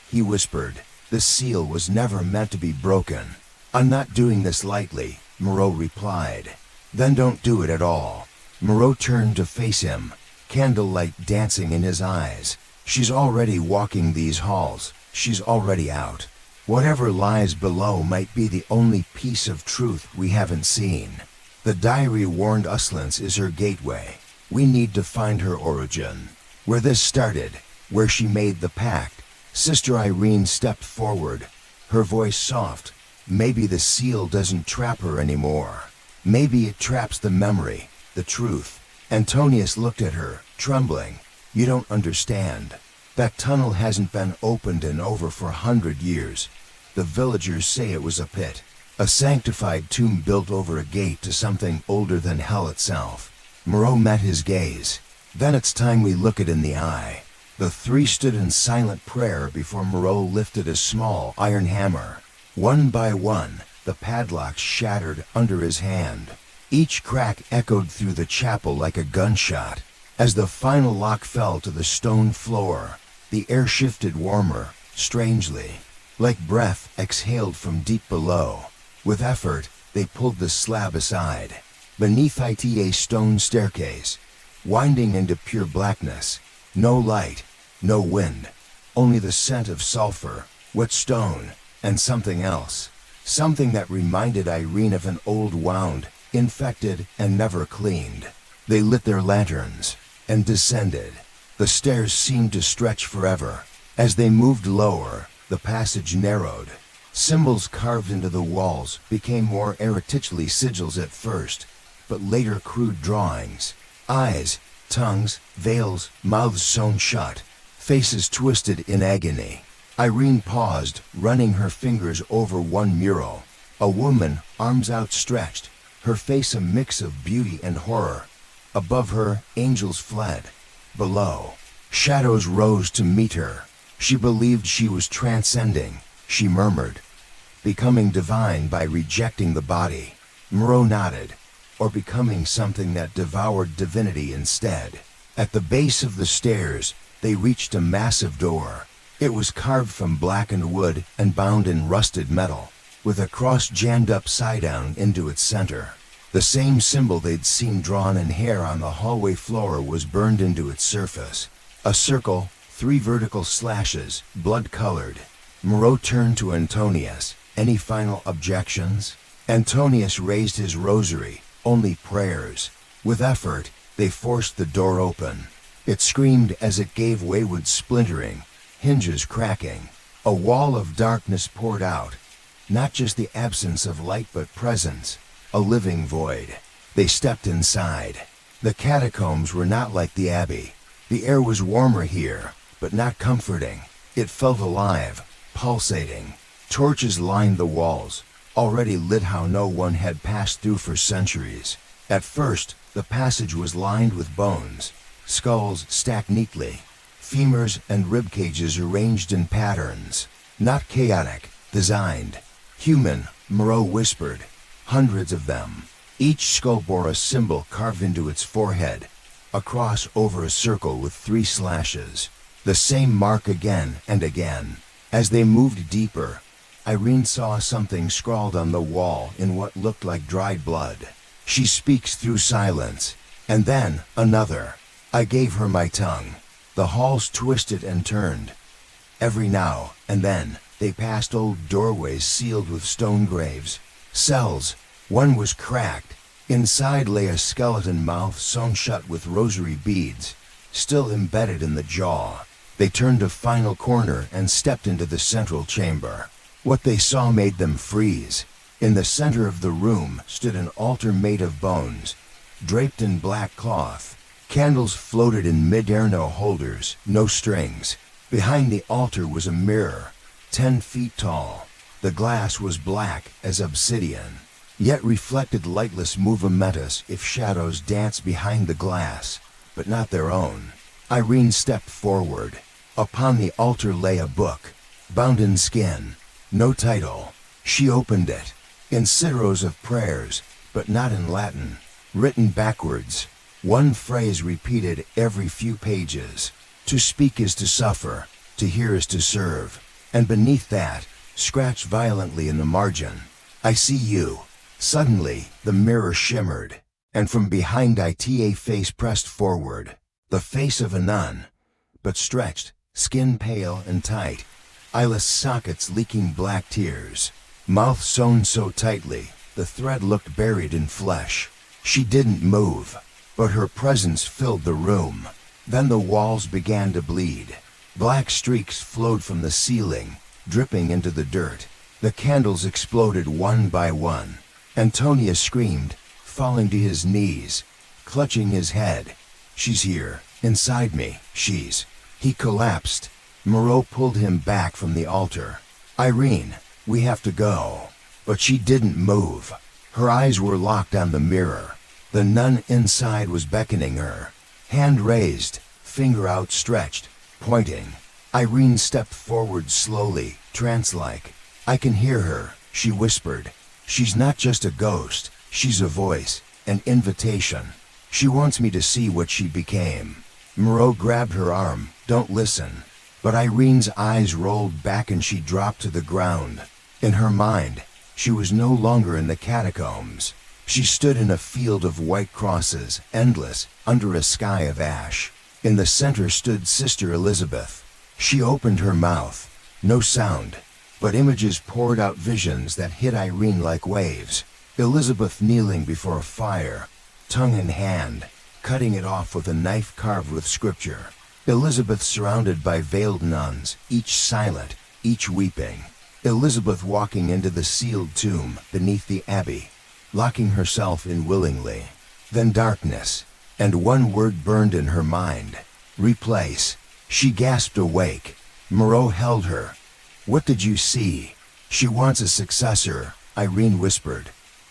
he whispered, "the seal was never meant to be broken." "I'm not doing this lightly," Moreau replied. "Then don't do it at all." Moreau turned to face him, candlelight dancing in his eyes. "She's already walking these halls. She's already out. Whatever lies below might be the only piece of truth we haven't seen. The diary warned Uslance is her gateway. We need to find her origin. Where this started, where she made the pact." Sister Irene stepped forward, her voice soft. "Maybe the seal doesn't trap her anymore. Maybe it traps the memory, the truth." Antonius looked at her, trembling. "You don't understand. That tunnel hasn't been opened in over 400 years. The villagers say it was a pit, a sanctified tomb built over a gate to something older than hell itself." Moreau met his gaze. "Then it's time we look it in the eye." The three stood in silent prayer before Moreau lifted a small iron hammer. One by one, the padlocks shattered under his hand. Each crack echoed through the chapel like a gunshot. As the final lock fell to the stone floor, the air shifted warmer, strangely, like breath exhaled from deep below. With effort, they pulled the slab aside. Beneath it a stone staircase, winding into pure blackness. No light, no wind, only the scent of sulfur, wet stone, and something else. Something that reminded Irene of an old wound, infected and never cleaned. They lit their lanterns and descended. The stairs seemed to stretch forever. As they moved lower, the passage narrowed. Symbols carved into the walls became more erratically sigils at first, but later crude drawings. Eyes, tongues, veils, mouths sewn shut, faces twisted in agony. Irene paused, running her fingers over one mural. A woman, arms outstretched, her face a mix of beauty and horror. Above her, angels fled. Below, shadows rose to meet her. She believed she was transcending, she murmured, becoming divine by rejecting the body. Moreau nodded, or becoming something that devoured divinity instead. At the base of the stairs, they reached a massive door. It was carved from blackened wood and bound in rusted metal, with a cross jammed upside down into its center. The same symbol they'd seen drawn in hair on the hallway floor was burned into its surface. A circle, 3 vertical slashes, blood-colored. Moreau turned to Antonius. Any final objections? Antonius raised his rosary. Only prayers. With effort, they forced the door open. It screamed as it gave way with splintering, hinges cracking. A wall of darkness poured out. Not just the absence of light but presence. A living void. They stepped inside. The catacombs were not like the abbey. The air was warmer here, but not comforting. It felt alive, pulsating. Torches lined the walls, already lit how no one had passed through for centuries. At first, the passage was lined with bones, skulls stacked neatly, femurs and rib cages arranged in patterns. Not chaotic, designed. Human, Moreau whispered. Hundreds of them. Each skull bore a symbol carved into its forehead, a cross over a circle with 3 slashes. The same mark again and again. As they moved deeper, Irene saw something scrawled on the wall in what looked like dried blood. She speaks through silence. And then, another. I gave her my tongue. The halls twisted and turned. Every now and then, they passed old doorways sealed with stone graves. Cells. One was cracked. Inside lay a skeleton mouth sewn shut with rosary beads, still embedded in the jaw. They turned a final corner and stepped into the central chamber. What they saw made them freeze. In the center of the room stood an altar made of bones, draped in black cloth. Candles floated in mid-air, no holders, no strings. Behind the altar was a mirror, 10 feet tall. The glass was black as obsidian, yet reflected lightless movementus if shadows danced behind the glass, but not their own. Irene stepped forward. Upon the altar lay a book, bound in skin. No title. She opened it. In citaros of prayers, but not in Latin. Written backwards. One phrase repeated every few pages. To speak is to suffer. To hear is to serve. And beneath that, scratched violently in the margin, I see you. Suddenly, the mirror shimmered, and from behind it a face pressed forward. The face of a nun, but stretched, skin pale and tight, eyeless sockets leaking black tears, mouth sewn so tightly, the thread looked buried in flesh. She didn't move, but her presence filled the room. Then the walls began to bleed. Black streaks flowed from the ceiling, dripping into the dirt. The candles exploded one by one. Antonius screamed, falling to his knees, clutching his head. She's here, inside me, she's... He collapsed. Moreau pulled him back from the altar. Irene, we have to go. But she didn't move. Her eyes were locked on the mirror. The nun inside was beckoning her. Hand raised, finger outstretched, pointing. Irene stepped forward slowly, trance-like. I can hear her, she whispered. She's not just a ghost, she's a voice, an invitation. She wants me to see what she became. Moreau grabbed her arm. Don't listen. But Irene's eyes rolled back and she dropped to the ground. In her mind, she was no longer in the catacombs. She stood in a field of white crosses, endless, under a sky of ash. In the center stood Sister Elizabeth. She opened her mouth. No sound, but images poured out, visions that hit Irene like waves. Elizabeth kneeling before a fire, tongue in hand, cutting it off with a knife carved with scripture. Elizabeth surrounded by veiled nuns, each silent, each weeping. Elizabeth walking into the sealed tomb beneath the abbey, locking herself in willingly. Then darkness, and one word burned in her mind: replace. She gasped awake. Moreau held her. "What did you see?" "She wants a successor," Irene whispered.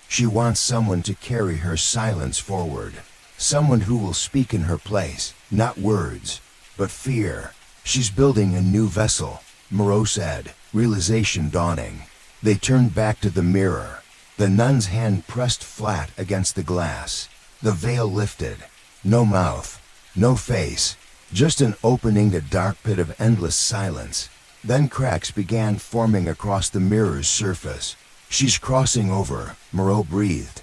"She wants someone to carry her silence forward. Someone who will speak in her place, not words, but fear. She's building a new vessel," Moreau said, realization dawning. They turned back to the mirror. The nun's hand pressed flat against the glass. The veil lifted. No mouth, no face, just an opening to dark pit of endless silence. Then cracks began forming across the mirror's surface. "She's crossing over," Moreau breathed.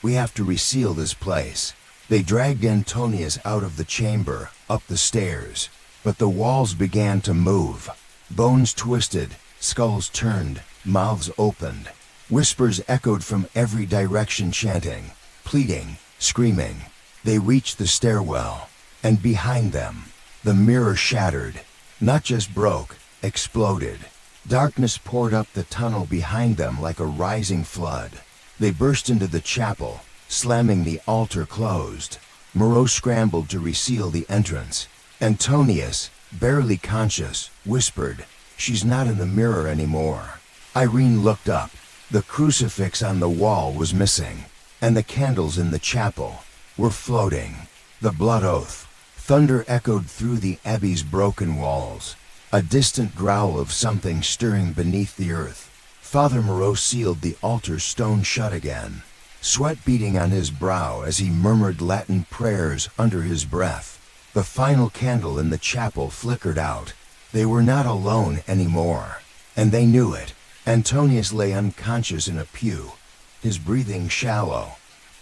"We have to reseal this place." They dragged Antonius out of the chamber, up the stairs. But the walls began to move. Bones twisted, skulls turned, mouths opened. Whispers echoed from every direction, chanting, pleading, screaming. They reached the stairwell, and behind them, the mirror shattered. Not just broke, exploded. Darkness poured up the tunnel behind them like a rising flood. They burst into the chapel, slamming the altar closed. Moreau scrambled to reseal the entrance. Antonius, barely conscious, whispered, "She's not in the mirror anymore." Irene looked up. The crucifix on the wall was missing, and the candles in the chapel were floating. The blood oath. Thunder echoed through the abbey's broken walls. A distant growl of something stirring beneath the earth. Father Moreau sealed the altar stone shut again, sweat beading on his brow as he murmured Latin prayers under his breath. The final candle in the chapel flickered out. They were not alone anymore, and they knew it. Antonius lay unconscious in a pew, his breathing shallow,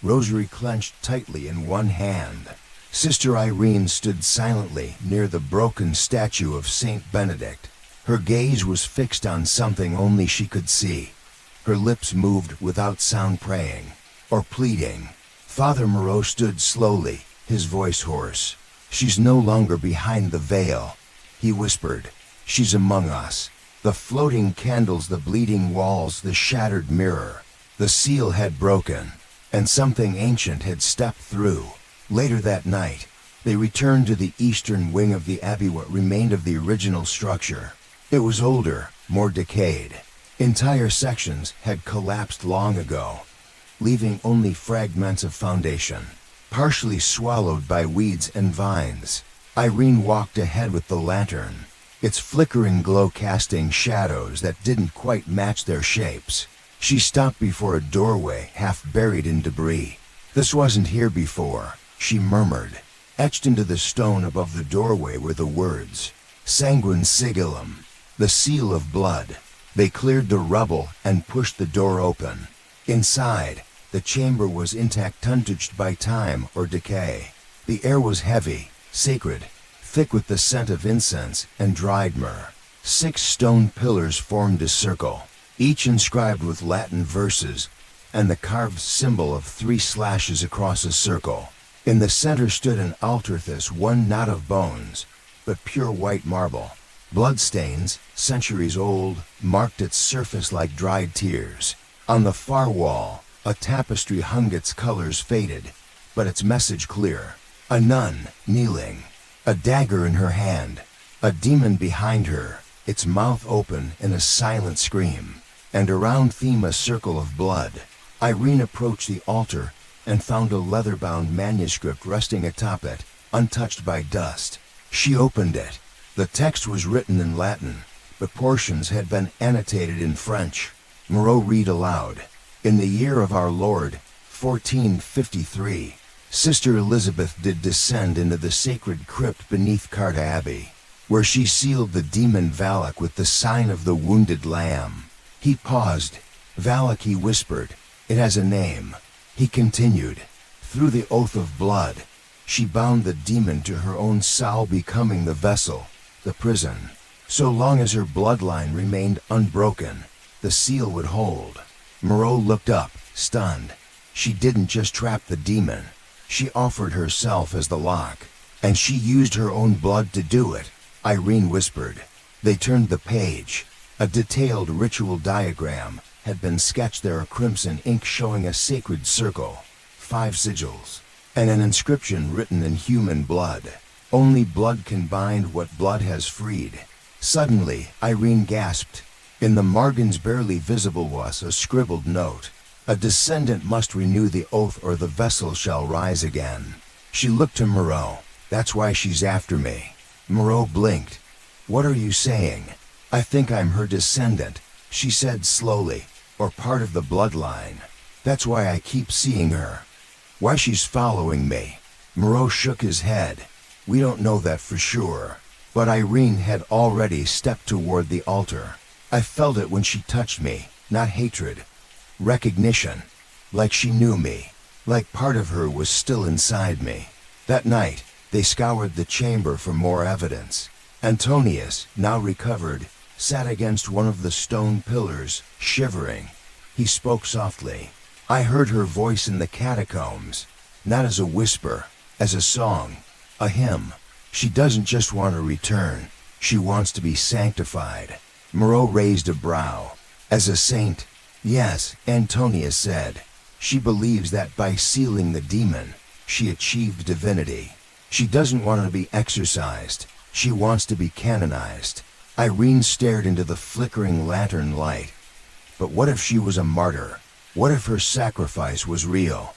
rosary clenched tightly in one hand. Sister Irene stood silently near the broken statue of Saint Benedict. Her gaze was fixed on something only she could see. Her lips moved without sound, praying or pleading. Father Moreau stood slowly, his voice hoarse. "She's no longer behind the veil," he whispered. "She's among us." The floating candles, the bleeding walls, the shattered mirror. The seal had broken, and something ancient had stepped through. Later that night, they returned to the eastern wing of the abbey, what remained of the original structure. It was older, more decayed. Entire sections had collapsed long ago, leaving only fragments of foundation, partially swallowed by weeds and vines. Irene walked ahead with the lantern, its flickering glow casting shadows that didn't quite match their shapes. She stopped before a doorway half buried in debris. "This wasn't here before," she murmured. Etched into the stone above the doorway were the words, "Sanguine sigillum," the seal of blood. They cleared the rubble and pushed the door open. Inside, the chamber was intact, untouched by time or decay. The air was heavy, sacred, thick with the scent of incense and dried myrrh. 6 stone pillars formed a circle, each inscribed with Latin verses, and the carved symbol of 3 slashes across a circle. In the center stood an altar, this one not of bones, but pure white marble. Bloodstains, centuries old, marked its surface like dried tears. On the far wall, a tapestry hung, its colors faded, but its message clear. A nun, kneeling, a dagger in her hand, a demon behind her, its mouth open in a silent scream, and around theme a circle of blood. Irene approached the altar and found a leather-bound manuscript resting atop it, untouched by dust. She opened it. The text was written in Latin, but portions had been annotated in French. Moreau read aloud. "In the year of our Lord, 1453, Sister Elizabeth did descend into the sacred crypt beneath Carta Abbey. where she sealed the demon Valak with the sign of the wounded lamb. He paused. Valak, he whispered. It has a name. He continued. Through the oath of blood, she bound the demon to her own soul, becoming the vessel, the prison. So long as her bloodline remained unbroken, the seal would hold. Moreau looked up, stunned. She didn't just trap the demon. She offered herself as the lock. And she used her own blood to do it, Irene whispered. They turned the page. A detailed ritual diagram had been sketched there, a crimson ink showing a sacred circle, 5 sigils, and an inscription written in human blood. Only blood can bind what blood has freed. Suddenly, Irene gasped. In the margins, barely visible, was a scribbled note. A descendant must renew the oath or the vessel shall rise again. She looked to Moreau. That's why she's after me. Moreau blinked. What are you saying? I think I'm her descendant, she said slowly, or part of the bloodline. That's why I keep seeing her. Why she's following me. Moreau shook his head. We don't know that for sure. But Irene had already stepped toward the altar. I felt it when she touched me, not hatred. Recognition. Like she knew me. Like part of her was still inside me. That night, they scoured the chamber for more evidence. Antonius, now recovered, sat against one of the stone pillars, shivering. He spoke softly. I heard her voice in the catacombs, not as a whisper, as a song, a hymn. She doesn't just want to return, she wants to be sanctified. Moreau raised a brow. As a saint? Yes, Antonius said. She believes that by sealing the demon, she achieved divinity. She doesn't want to be exorcised, she wants to be canonized. Irene stared into the flickering lantern light. But what if she was a martyr? What if her sacrifice was real?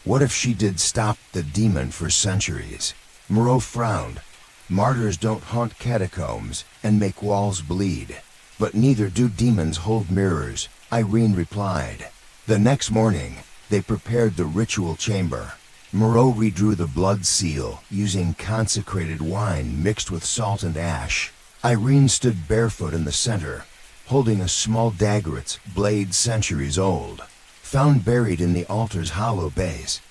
What if she did stop the demon for centuries? Moreau frowned. Martyrs don't haunt catacombs and make walls bleed. But neither do demons hold mirrors, Irene replied. The next morning, they prepared the ritual chamber. Moreau redrew the blood seal using consecrated wine mixed with salt and ash. Irene stood barefoot in the center, holding a small dagger, its blade centuries old, found buried in the altar's hollow base.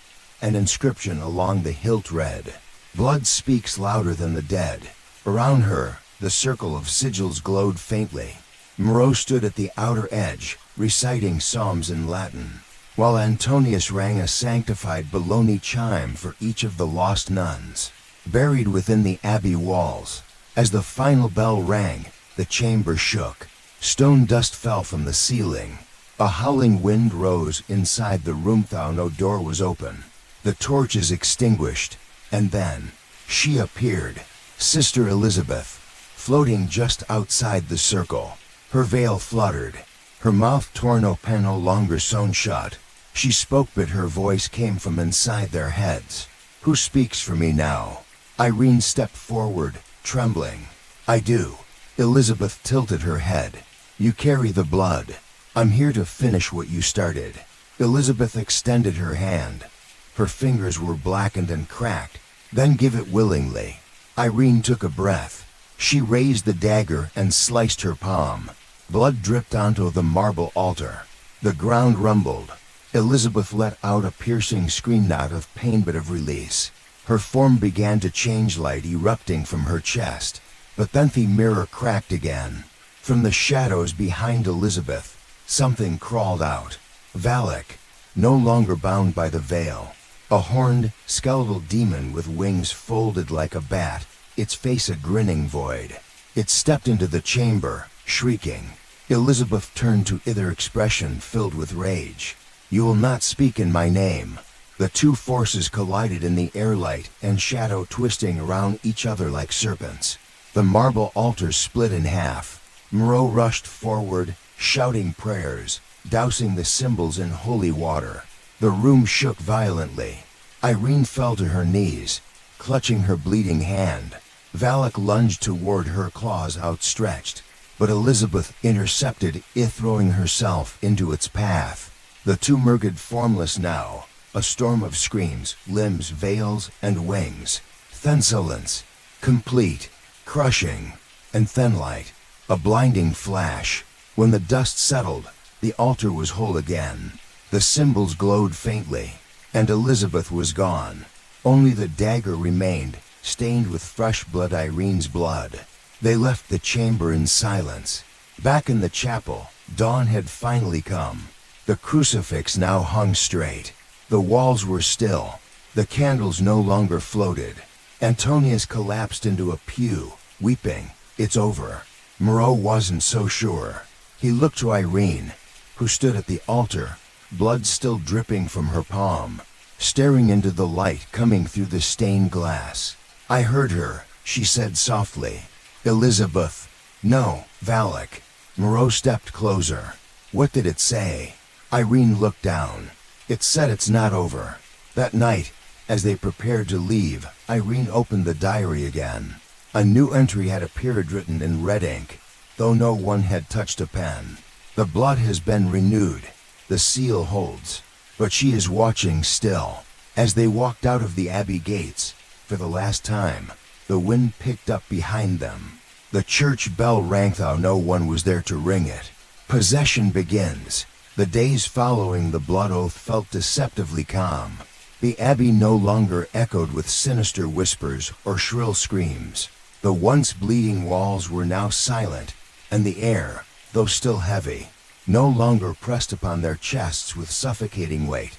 An inscription along the hilt read, "Blood speaks louder than the dead." Around her, the circle of sigils glowed faintly. Moreau stood at the outer edge, reciting psalms in Latin, while Antonius rang a sanctified Bologna chime for each of the lost nuns, buried within the abbey walls. As the final bell rang, the chamber shook. Stone dust fell from the ceiling. A howling wind rose inside the room, though no door was open. The torches extinguished, and then she appeared, Sister Elizabeth, floating just outside the circle. Her veil fluttered, her mouth torn open, no longer sewn shut. She spoke, but her voice came from inside their heads. Who speaks for me now? Irene stepped forward, trembling. I do. Elizabeth tilted her head. You carry the blood. I'm here to finish what you started. Elizabeth extended her hand. Her fingers were blackened and cracked. Then give it willingly. Irene took a breath. She raised the dagger and sliced her palm. Blood dripped onto the marble altar. The ground rumbled. Elizabeth let out a piercing scream, not of pain but of release. Her form began to change, light erupting from her chest. But then the mirror cracked again. From the shadows behind Elizabeth, something crawled out. Valak, no longer bound by the veil. A horned, skeletal demon with wings folded like a bat, its face a grinning void. It stepped into the chamber, shrieking. Elizabeth turned to either expression filled with rage. You will not speak in my name. The two forces collided in the airlight and shadow, twisting around each other like serpents. The marble altar split in half. Moreau rushed forward, shouting prayers, dousing the symbols in holy water. The room shook violently. Irene fell to her knees, clutching her bleeding hand. Valak lunged toward her, claws outstretched, but Elizabeth intercepted it, throwing herself into its path. The two merged, formless now, a storm of screams, limbs, veils, and wings. Then silence, complete. crushing, and then light, a blinding flash. When the dust settled, the altar was whole again. The symbols glowed faintly, and Elizabeth was gone. Only the dagger remained, stained with fresh blood, Irene's blood. They left the chamber in silence. Back in the chapel, dawn had finally come. The crucifix now hung straight. The walls were still. The candles no longer floated. Antonius collapsed into a pew, weeping. "It's over." Moreau wasn't so sure. He looked to Irene, who stood at the altar, blood still dripping from her palm, staring into the light coming through the stained glass. "I heard her," she said softly. "Elizabeth." "No, Valak." Moreau stepped closer. "What did it say?" Irene looked down. "It said it's not over." That night, as they prepared to leave, Irene opened the diary again. A new entry had appeared, written in red ink, though no one had touched a pen. "The blood has been renewed. The seal holds. But she is watching still." As they walked out of the abbey gates, for the last time, the wind picked up behind them. The church bell rang, though no one was there to ring it. Possession begins. The days following the blood oath felt deceptively calm. The abbey no longer echoed with sinister whispers or shrill screams. The once bleeding walls were now silent, and the air, though still heavy, no longer pressed upon their chests with suffocating weight.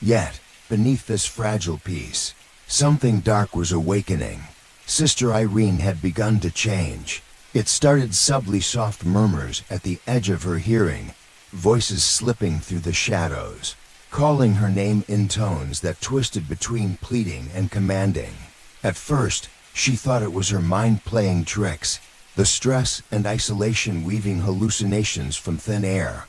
Yet, beneath this fragile peace, something dark was awakening. Sister Irene had begun to change. It started subtly, soft murmurs at the edge of her hearing, voices slipping through the shadows, calling her name in tones that twisted between pleading and commanding. At first, she thought it was her mind playing tricks, the stress and isolation weaving hallucinations from thin air.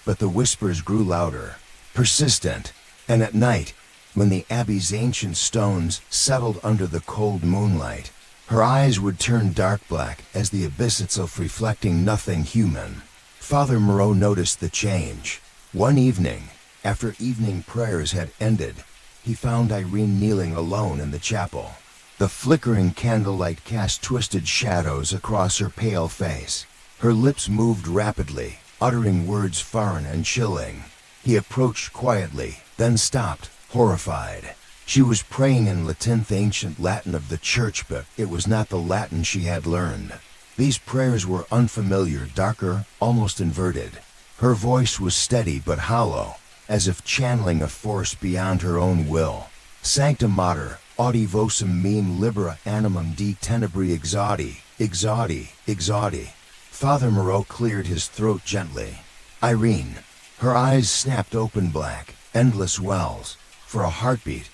But the whispers grew louder, persistent, and at night, when the abbey's ancient stones settled under the cold moonlight, her eyes would turn dark black as the abyss itself, reflecting nothing human. Father Moreau noticed the change. One evening, after evening prayers had ended, he found Irene kneeling alone in the chapel. The flickering candlelight cast twisted shadows across her pale face. Her lips moved rapidly, uttering words foreign and chilling. He approached quietly, then stopped, horrified. She was praying in Latin, the ancient Latin of the church, but it was not the Latin she had learned. These prayers were unfamiliar, darker, almost inverted. Her voice was steady but hollow, as if channeling a force beyond her own will. "Sancta Mater, audi vocem meam libera animum de tenebri exaudi, exaudi, exaudi." Father Moreau cleared his throat gently. Irene. Her eyes snapped open, black, endless wells. For a heartbeat,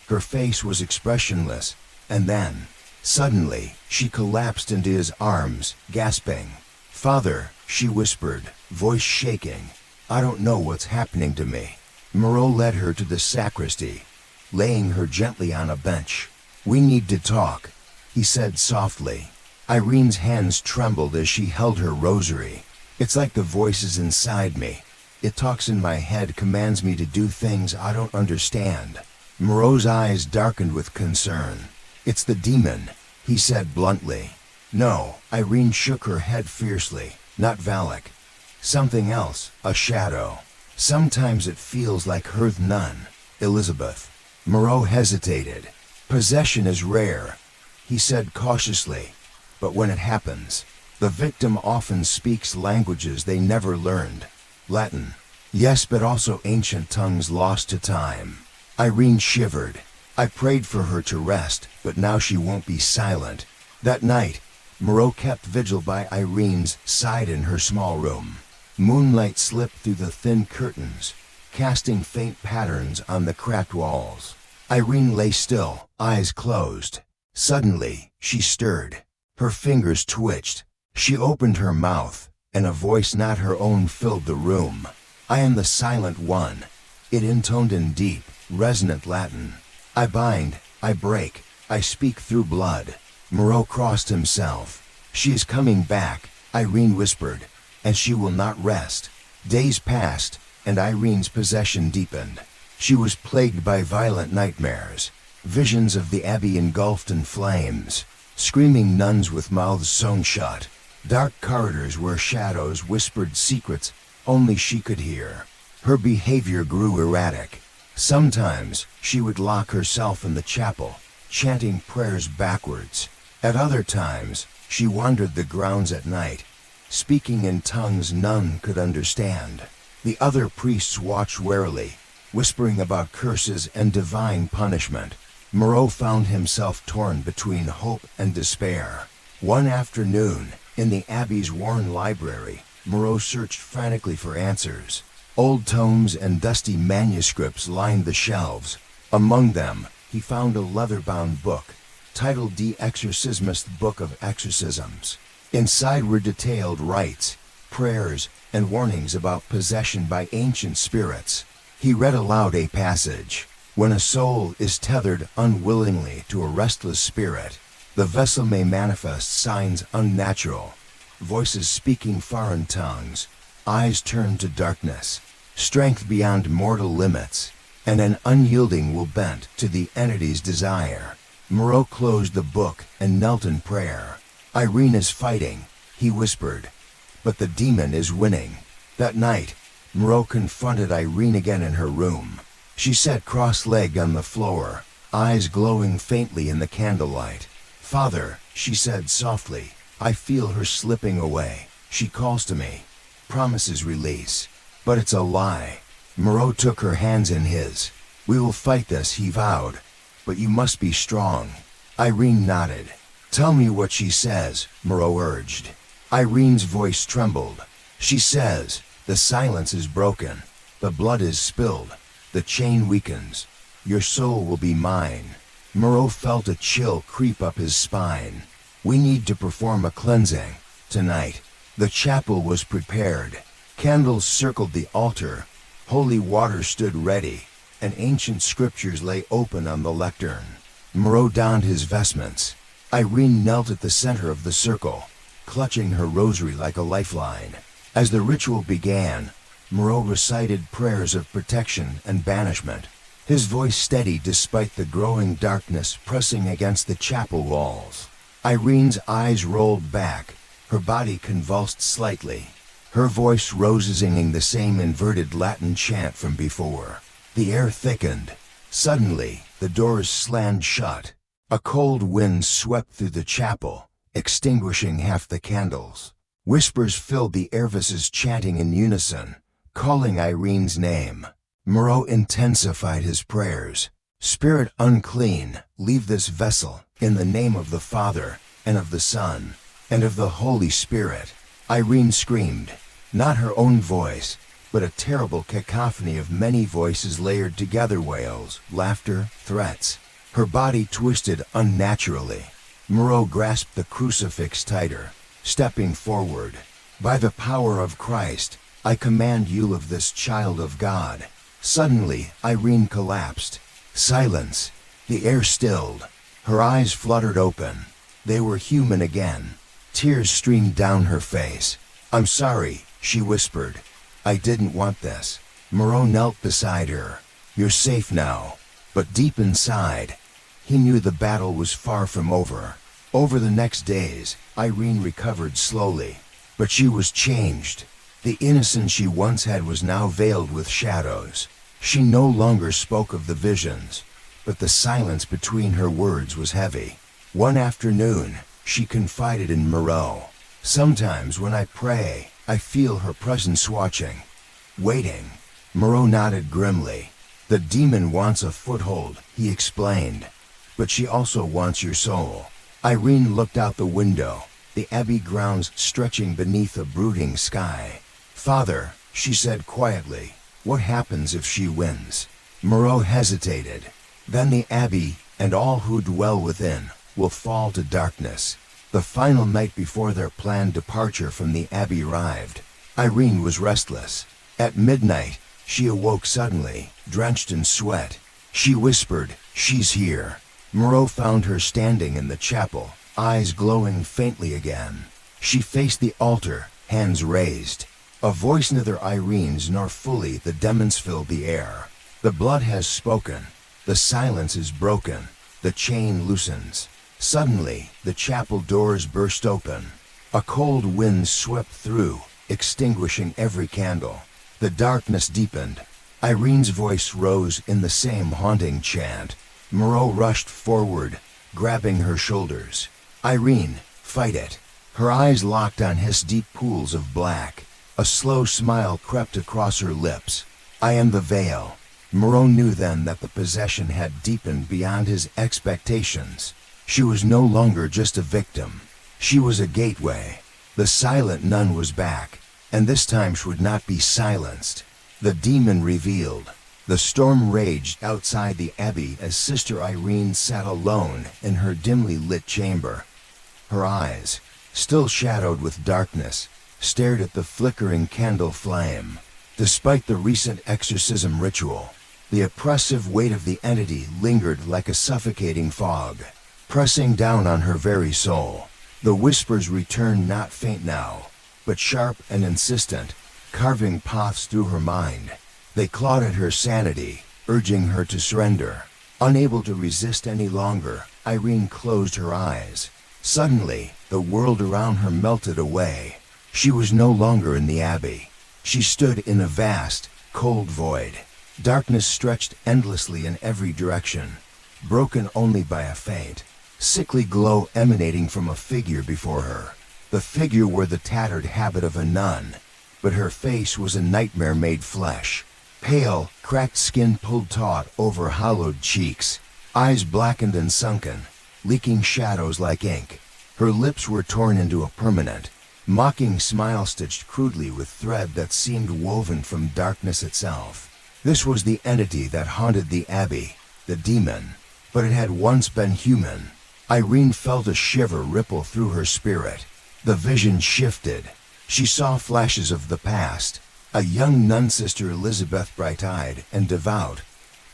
her face was expressionless, and then, suddenly, she collapsed into his arms, gasping. "Father," she whispered, voice shaking, "I don't know what's happening to me." Moreau led her to the sacristy, laying her gently on a bench. "We need to talk," he said softly. Irene's hands trembled as she held her rosary. "It's like the voices inside me. It talks in my head, commands me to do things I don't understand." Moreau's eyes darkened with concern. "It's the demon," he said bluntly. "No," Irene shook her head fiercely. "Not Valak. Something else, a shadow. Sometimes it feels like her." "None, Elizabeth." Moreau hesitated. "Possession is rare," he said cautiously, "but when it happens, the victim often speaks languages they never learned. Latin, yes, but also ancient tongues lost to time." Irene shivered. "I prayed for her to rest, but now she won't be silent." That night, Moreau kept vigil by Irene's side in her small room. Moonlight slipped through the thin curtains, casting faint patterns on the cracked walls. Irene lay still, eyes closed. Suddenly, she stirred. Her fingers twitched. She opened her mouth, and a voice not her own filled the room. "I am the Silent One." It intoned in deep, resonant Latin. "I bind, I break, I speak through blood." Moreau crossed himself. "She is coming back," Irene whispered, "and she will not rest." Days passed, and Irene's possession deepened. She was plagued by violent nightmares, visions of the abbey engulfed in flames, screaming nuns with mouths sewn shut, dark corridors where shadows whispered secrets only she could hear. Her behavior grew erratic. Sometimes she would lock herself in the chapel, chanting prayers backwards. At other times, she wandered the grounds at night, speaking in tongues none could understand. The other priests watched warily, whispering about curses and divine punishment. Moreau found himself torn between hope and despair. One afternoon, in the abbey's worn library, Moreau searched frantically for answers. Old tomes and dusty manuscripts lined the shelves. Among them, he found a leather-bound book, titled Die Exorcismus, the Book of Exorcisms. Inside were detailed rites, prayers, and warnings about possession by ancient spirits. He read aloud a passage. When a soul is tethered unwillingly to a restless spirit, the vessel may manifest signs unnatural. Voices speaking foreign tongues, eyes turned to darkness, strength beyond mortal limits, and an unyielding will bent to the entity's desire. Moreau closed the book and knelt in prayer. Irene is fighting, he whispered, but the demon is winning. That night, Moreau confronted Irene again in her room. She sat cross-legged on the floor, eyes glowing faintly in the candlelight. "Father," she said softly, "I feel her slipping away. She calls to me, promises release. But it's a lie." Moreau took her hands in his. "We will fight this," he vowed, "but you must be strong." Irene nodded. "Tell me what she says," Moreau urged. Irene's voice trembled. "She says, the silence is broken, the blood is spilled, the chain weakens. Your soul will be mine." Moreau felt a chill creep up his spine. "We need to perform a cleansing tonight." The chapel was prepared. Candles circled the altar. Holy water stood ready, and ancient scriptures lay open on the lectern. Moreau donned his vestments. Irene knelt at the center of the circle, clutching her rosary like a lifeline. As the ritual began, Moreau recited prayers of protection and banishment, his voice steady despite the growing darkness pressing against the chapel walls. Irene's eyes rolled back, her body convulsed slightly. Her voice rose singing the same inverted Latin chant from before. The air thickened. Suddenly, the doors slammed shut. A cold wind swept through the chapel, extinguishing half the candles. Whispers filled the air, voices chanting in unison, calling Irene's name. Moreau intensified his prayers. "Spirit unclean, leave this vessel, in the name of the Father, and of the Son, and of the Holy Spirit." Irene screamed, not her own voice, but a terrible cacophony of many voices layered together, wails, laughter, threats. Her body twisted unnaturally. Moreau grasped the crucifix tighter, stepping forward. "By the power of Christ, I command you of this child of God." Suddenly, Irene collapsed. Silence. The air stilled. Her eyes fluttered open. They were human again. Tears streamed down her face. "I'm sorry," she whispered. "I didn't want this." Moreau knelt beside her. "You're safe now." But deep inside, he knew the battle was far from over. Over the next days, Irene recovered slowly, but she was changed. The innocence she once had was now veiled with shadows. She no longer spoke of the visions, but the silence between her words was heavy. One afternoon, she confided in Moreau. "Sometimes when I pray, I feel her presence watching, waiting." Moreau nodded grimly. "The demon wants a foothold," he explained, "but she also wants your soul." Irene looked out the window, the abbey grounds stretching beneath a brooding sky. "Father," she said quietly, "what happens if she wins?" Moreau hesitated. "Then the abbey, and all who dwell within, will fall to darkness." The final night before their planned departure from the abbey arrived. Irene was restless. At midnight, she awoke suddenly, drenched in sweat. She whispered, "She's here." Moreau found her standing in the chapel, eyes glowing faintly again. She faced the altar, hands raised. A voice neither Irene's nor fully the demon's filled the air. "The blood has spoken. The silence is broken. The chain loosens." Suddenly, the chapel doors burst open. A cold wind swept through, extinguishing every candle. The darkness deepened. Irene's voice rose in the same haunting chant. Moreau rushed forward, grabbing her shoulders. "Irene, fight it." Her eyes locked on his deep pools of black. A slow smile crept across her lips. "I am the veil." Moreau knew then that the possession had deepened beyond his expectations. She was no longer just a victim. She was a gateway. The silent nun was back, and this time she would not be silenced. The demon revealed. The storm raged outside the abbey as Sister Irene sat alone in her dimly lit chamber. Her eyes, still shadowed with darkness, stared at the flickering candle flame. Despite the recent exorcism ritual, the oppressive weight of the entity lingered like a suffocating fog, pressing down on her very soul. The whispers returned, not faint now, but sharp and insistent, carving paths through her mind. They clawed at her sanity, urging her to surrender. Unable to resist any longer, Irene closed her eyes. Suddenly, the world around her melted away. She was no longer in the abbey. She stood in a vast, cold void. Darkness stretched endlessly in every direction, broken only by a faint, sickly glow emanating from a figure before her. The figure wore the tattered habit of a nun, but her face was a nightmare made flesh. Pale, cracked skin pulled taut over hollowed cheeks, eyes blackened and sunken, leaking shadows like ink. Her lips were torn into a permanent, mocking smile stitched crudely with thread that seemed woven from darkness itself. This was the entity that haunted the abbey, the demon, but it had once been human. Irene felt a shiver ripple through her spirit. The vision shifted. She saw flashes of the past, a young nun Sister Elizabeth, bright-eyed and devout,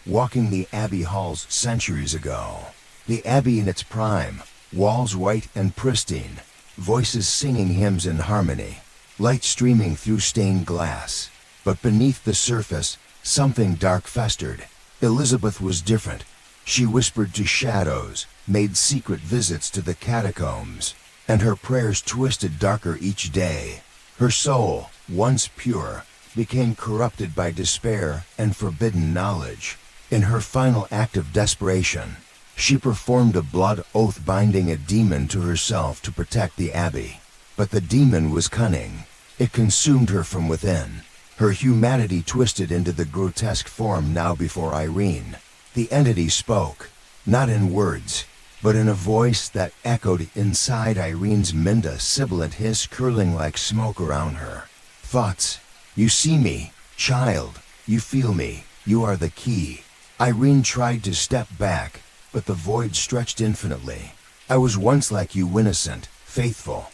walking the abbey halls centuries ago. The abbey in its prime, walls white and pristine, voices singing hymns in harmony, light streaming through stained glass. But beneath the surface, something dark festered. Elizabeth was different. She whispered to shadows, made secret visits to the catacombs, and her prayers twisted darker each day. Her soul, once pure, became corrupted by despair and forbidden knowledge. In her final act of desperation, she performed a blood oath binding a demon to herself to protect the abbey. But the demon was cunning. It consumed her from within. Her humanity twisted into the grotesque form now before Irene. The entity spoke, not in words, but in a voice that echoed inside Irene's Minda, sibilant hiss curling like smoke around her. "Thoughts. You see me, child. You feel me. You are the key." Irene tried to step back, but the void stretched infinitely. "I was once like you, innocent, faithful.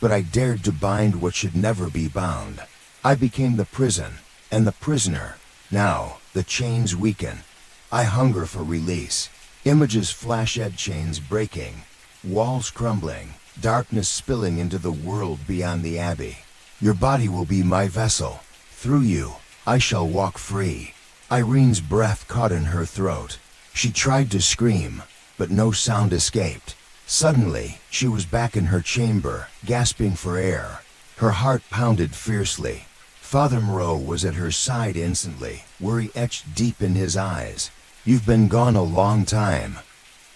But I dared to bind what should never be bound. I became the prison, and the prisoner. Now, the chains weaken. I hunger for release." Images flash, chains breaking, walls crumbling, darkness spilling into the world beyond the abbey. "Your body will be my vessel. Through you, I shall walk free." Irene's breath caught in her throat. She tried to scream, but no sound escaped. Suddenly, she was back in her chamber, gasping for air. Her heart pounded fiercely. Father Moreau was at her side instantly, worry etched deep in his eyes. "You've been gone a long time,"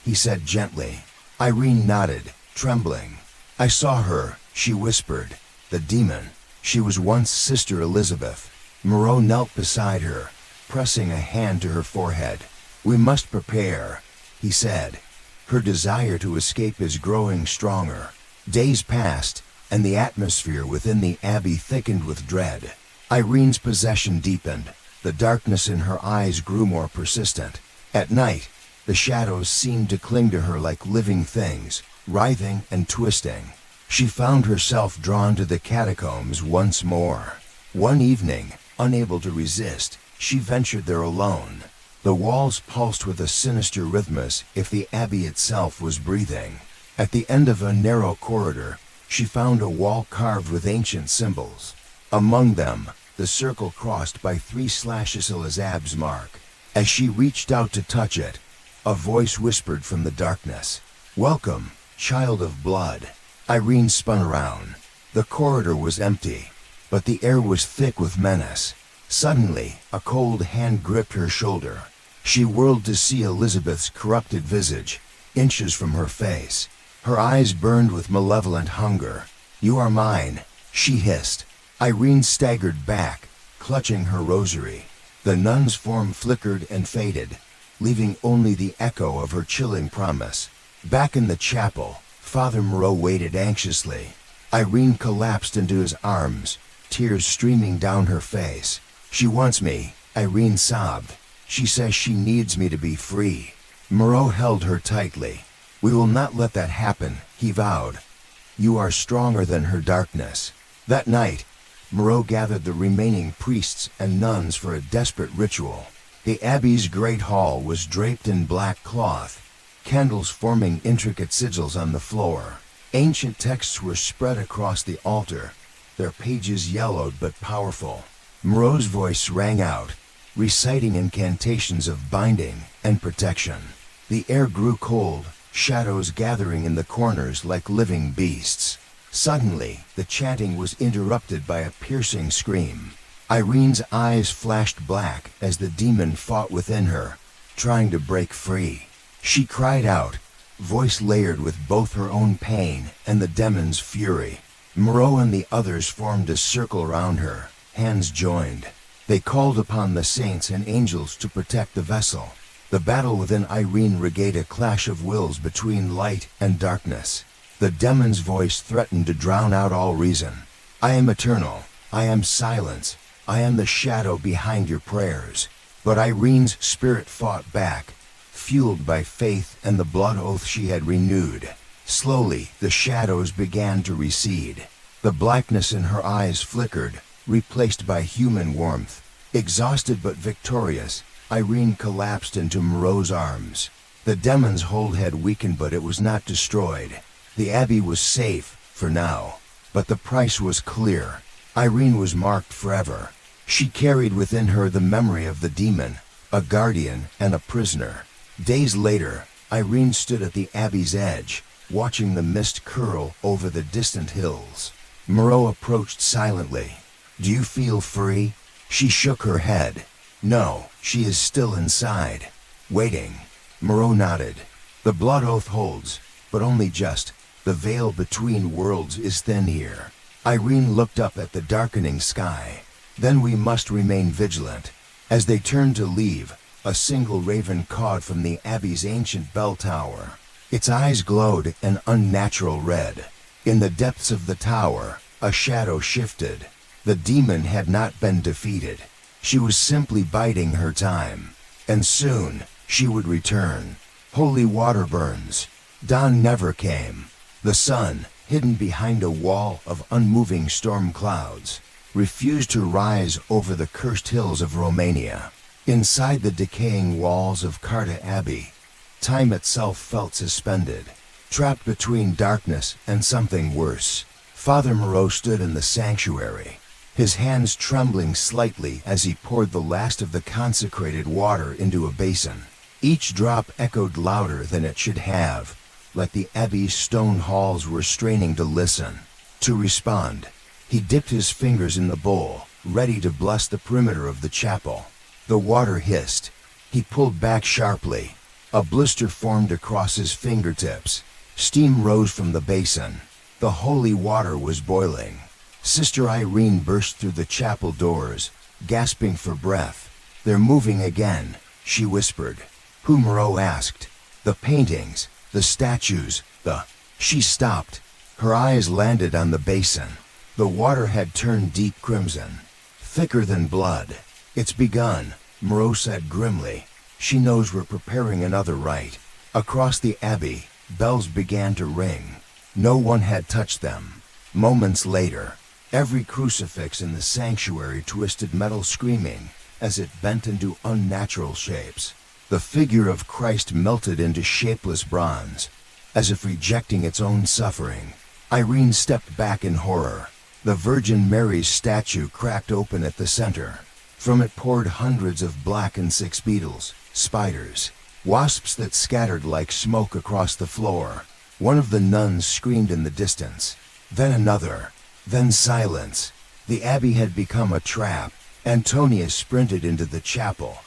he said gently. Irene nodded, trembling. "I saw her," she whispered. "The demon. She was once Sister Elizabeth." Moreau knelt beside her, pressing a hand to her forehead. "We must prepare," he said. "Her desire to escape is growing stronger." Days passed, and the atmosphere within the abbey thickened with dread. Irene's possession deepened. The darkness in her eyes grew more persistent. At night, the shadows seemed to cling to her like living things, writhing and twisting. She found herself drawn to the catacombs once more. One evening, unable to resist, she ventured there alone. The walls pulsed with a sinister rhythm as if the abbey itself was breathing. At the end of a narrow corridor, she found a wall carved with ancient symbols. Among them, the circle crossed by 3 slashes Elizabeth's mark. As she reached out to touch it, a voice whispered from the darkness, Welcome, child of blood. Irene spun around. The corridor was empty, but the air was thick with menace. Suddenly, a cold hand gripped her shoulder. She whirled to see Elizabeth's corrupted visage, inches from her face. Her eyes burned with malevolent hunger. "You are mine," she hissed. Irene staggered back, clutching her rosary. The nun's form flickered and faded, leaving only the echo of her chilling promise. Back in the chapel, Father Moreau waited anxiously. Irene collapsed into his arms, tears streaming down her face. "She wants me," Irene sobbed. "She says she needs me to be free." Moreau held her tightly. "We will not let that happen," he vowed. "You are stronger than her darkness." That night, Moreau gathered the remaining priests and nuns for a desperate ritual. The abbey's great hall was draped in black cloth, candles forming intricate sigils on the floor. Ancient texts were spread across the altar, their pages yellowed but powerful. Moreau's voice rang out, reciting incantations of binding and protection. The air grew cold, shadows gathering in the corners like living beasts. Suddenly, the chanting was interrupted by a piercing scream. Irene's eyes flashed black as the demon fought within her, trying to break free. She cried out, voice layered with both her own pain and the demon's fury. Moreau and the others formed a circle around her, hands joined. They called upon the saints and angels to protect the vessel. The battle within Irene regained a clash of wills between light and darkness. The demon's voice threatened to drown out all reason. "I am eternal. I am silence. I am the shadow behind your prayers." But Irene's spirit fought back, fueled by faith and the blood oath she had renewed. Slowly, the shadows began to recede. The blackness in her eyes flickered, replaced by human warmth. Exhausted but victorious, Irene collapsed into Moreau's arms. The demon's hold had weakened, but it was not destroyed. The abbey was safe, for now. But the price was clear. Irene was marked forever. She carried within her the memory of the demon, a guardian and a prisoner. Days later, Irene stood at the abbey's edge, watching the mist curl over the distant hills. Moreau approached silently. "Do you feel free?" She shook her head. "No, she is still inside, waiting." Moreau nodded. "The blood oath holds, but only just. The veil between worlds is thin here." Irene looked up at the darkening sky. "Then we must remain vigilant." As they turned to leave, a single raven cawed from the abbey's ancient bell tower. Its eyes glowed an unnatural red. In the depths of the tower, a shadow shifted. The demon had not been defeated. She was simply biding her time. And soon, she would return. Holy water burns. Dawn never came. The sun, hidden behind a wall of unmoving storm clouds, refused to rise over the cursed hills of Romania. Inside the decaying walls of Carta Abbey, time itself felt suspended, trapped between darkness and something worse. Father Moreau stood in the sanctuary, his hands trembling slightly as he poured the last of the consecrated water into a basin. Each drop echoed louder than it should have, like the abbey's stone halls were straining to listen, to respond. He dipped his fingers in the bowl, ready to bless the perimeter of the chapel. The water hissed. He pulled back sharply. A blister formed across his fingertips. Steam rose from the basin. The holy water was boiling. Sister Irene burst through the chapel doors, gasping for breath. "They're moving again," she whispered. "Who?" Moreau asked. "The paintings, the statues, She stopped. Her eyes landed on the basin. The water had turned deep crimson, thicker than blood. "It's begun," Moreau said grimly. "She knows we're preparing another rite." Across the abbey, bells began to ring. No one had touched them. Moments later, every crucifix in the sanctuary twisted metal screaming as it bent into unnatural shapes. The figure of Christ melted into shapeless bronze, as if rejecting its own suffering. Irene stepped back in horror. The Virgin Mary's statue cracked open at the center. From it poured hundreds of blackened six beetles, spiders. wasps that scattered like smoke across the floor. One of the nuns screamed in the distance. Then another. Then silence. The abbey had become a trap. Antonius sprinted into the chapel,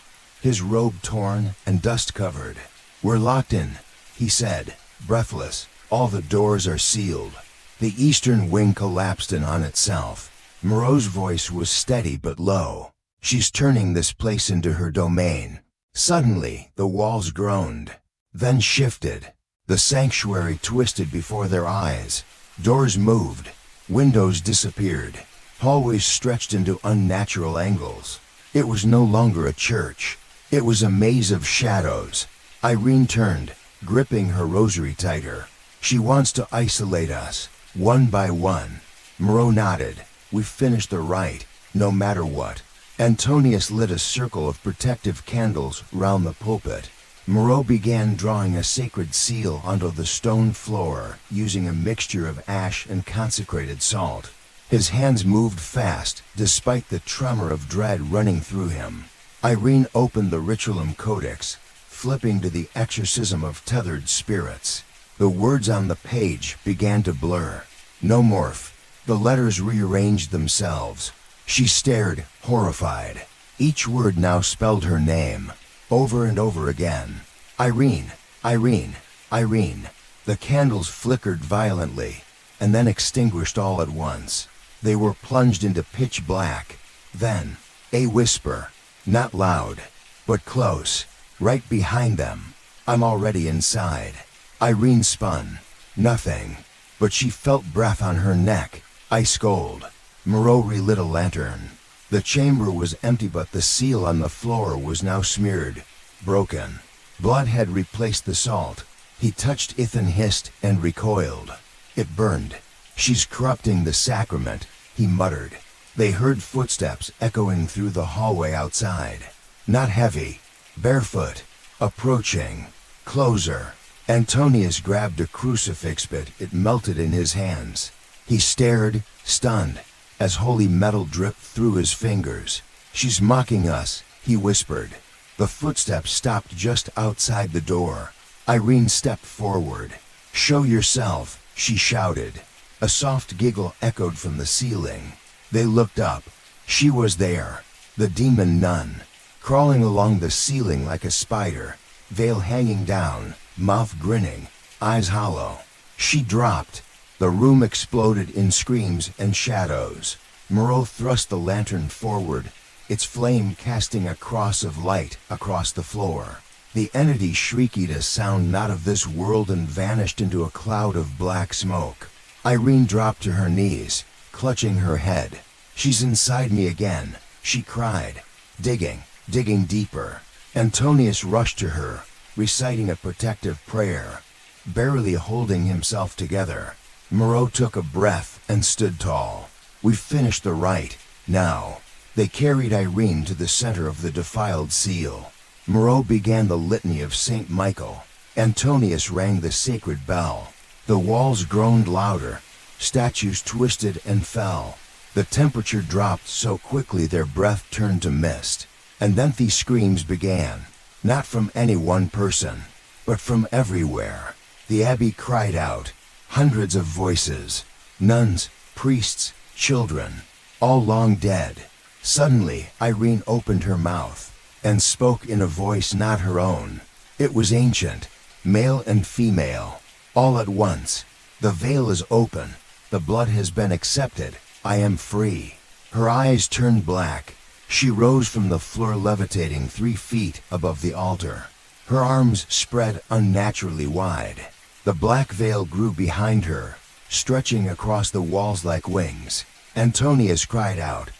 his robe torn and dust-covered. "We're locked in," he said, breathless. "All the doors are sealed." The eastern wing collapsed in on itself. Moreau's voice was steady but low. "She's turning this place into her domain." Suddenly, the walls groaned, then shifted. The sanctuary twisted before their eyes. Doors moved. Windows disappeared. Hallways stretched into unnatural angles. It was no longer a church. It was a maze of shadows. Irene turned, gripping her rosary tighter. "She wants to isolate us, one by one." Moreau nodded. "We've finished the rite, no matter what." Antonius lit a circle of protective candles round the pulpit. Moreau began drawing a sacred seal onto the stone floor, using a mixture of ash and consecrated salt. His hands moved fast, despite the tremor of dread running through him. Irene opened the Ritualum Codex, flipping to the Exorcism of Tethered Spirits. The words on the page began to blur. "No morph." The letters rearranged themselves. She stared, horrified. Each word now spelled her name, over and over again. "Irene, Irene, Irene." The candles flickered violently, and then extinguished all at once. They were plunged into pitch black. Then, a whisper, not loud, but close, right behind them. "I'm already inside." Irene spun. Nothing. But she felt breath on her neck, ice cold. Moreau relit a lantern. The chamber was empty, but the seal on the floor was now smeared, broken. Blood had replaced the salt. He touched it and hissed and recoiled. It burned. "She's corrupting the sacrament," he muttered. They heard footsteps echoing through the hallway outside. Not heavy, barefoot, approaching, closer. Antonius grabbed a crucifix, but it melted in his hands. He stared, stunned, as holy metal dripped through his fingers. "She's mocking us," he whispered. The footsteps stopped just outside the door. Irene stepped forward. "Show yourself," she shouted. A soft giggle echoed from the ceiling. They looked up. She was there, the demon nun, crawling along the ceiling like a spider, veil hanging down, mouth grinning, eyes hollow. She dropped. The room exploded in screams and shadows. Moreau thrust the lantern forward, its flame casting a cross of light across the floor. The entity shrieked a sound not of this world and vanished into a cloud of black smoke. Irene dropped to her knees, clutching her head. "She's inside me again," she cried, digging deeper. Antonius rushed to her, reciting a protective prayer, barely holding himself together. Moreau took a breath and stood tall. "We've finished the rite, now." They carried Irene to the center of the defiled seal. Moreau began the litany of Saint Michael. Antonius rang the sacred bell. The walls groaned louder. Statues twisted and fell. The temperature dropped so quickly their breath turned to mist. And then these screams began, not from any one person, but from everywhere. The abbey cried out, hundreds of voices, nuns, priests, children, all long dead. Suddenly, Irene opened her mouth and spoke in a voice not her own. It was ancient, male and female, all at once. "The veil is open. The blood has been accepted. I am free." Her eyes turned black. She rose from the floor, levitating 3 feet above the altar. Her arms spread unnaturally wide. The black veil grew behind her, stretching across the walls like wings. Antonius cried out,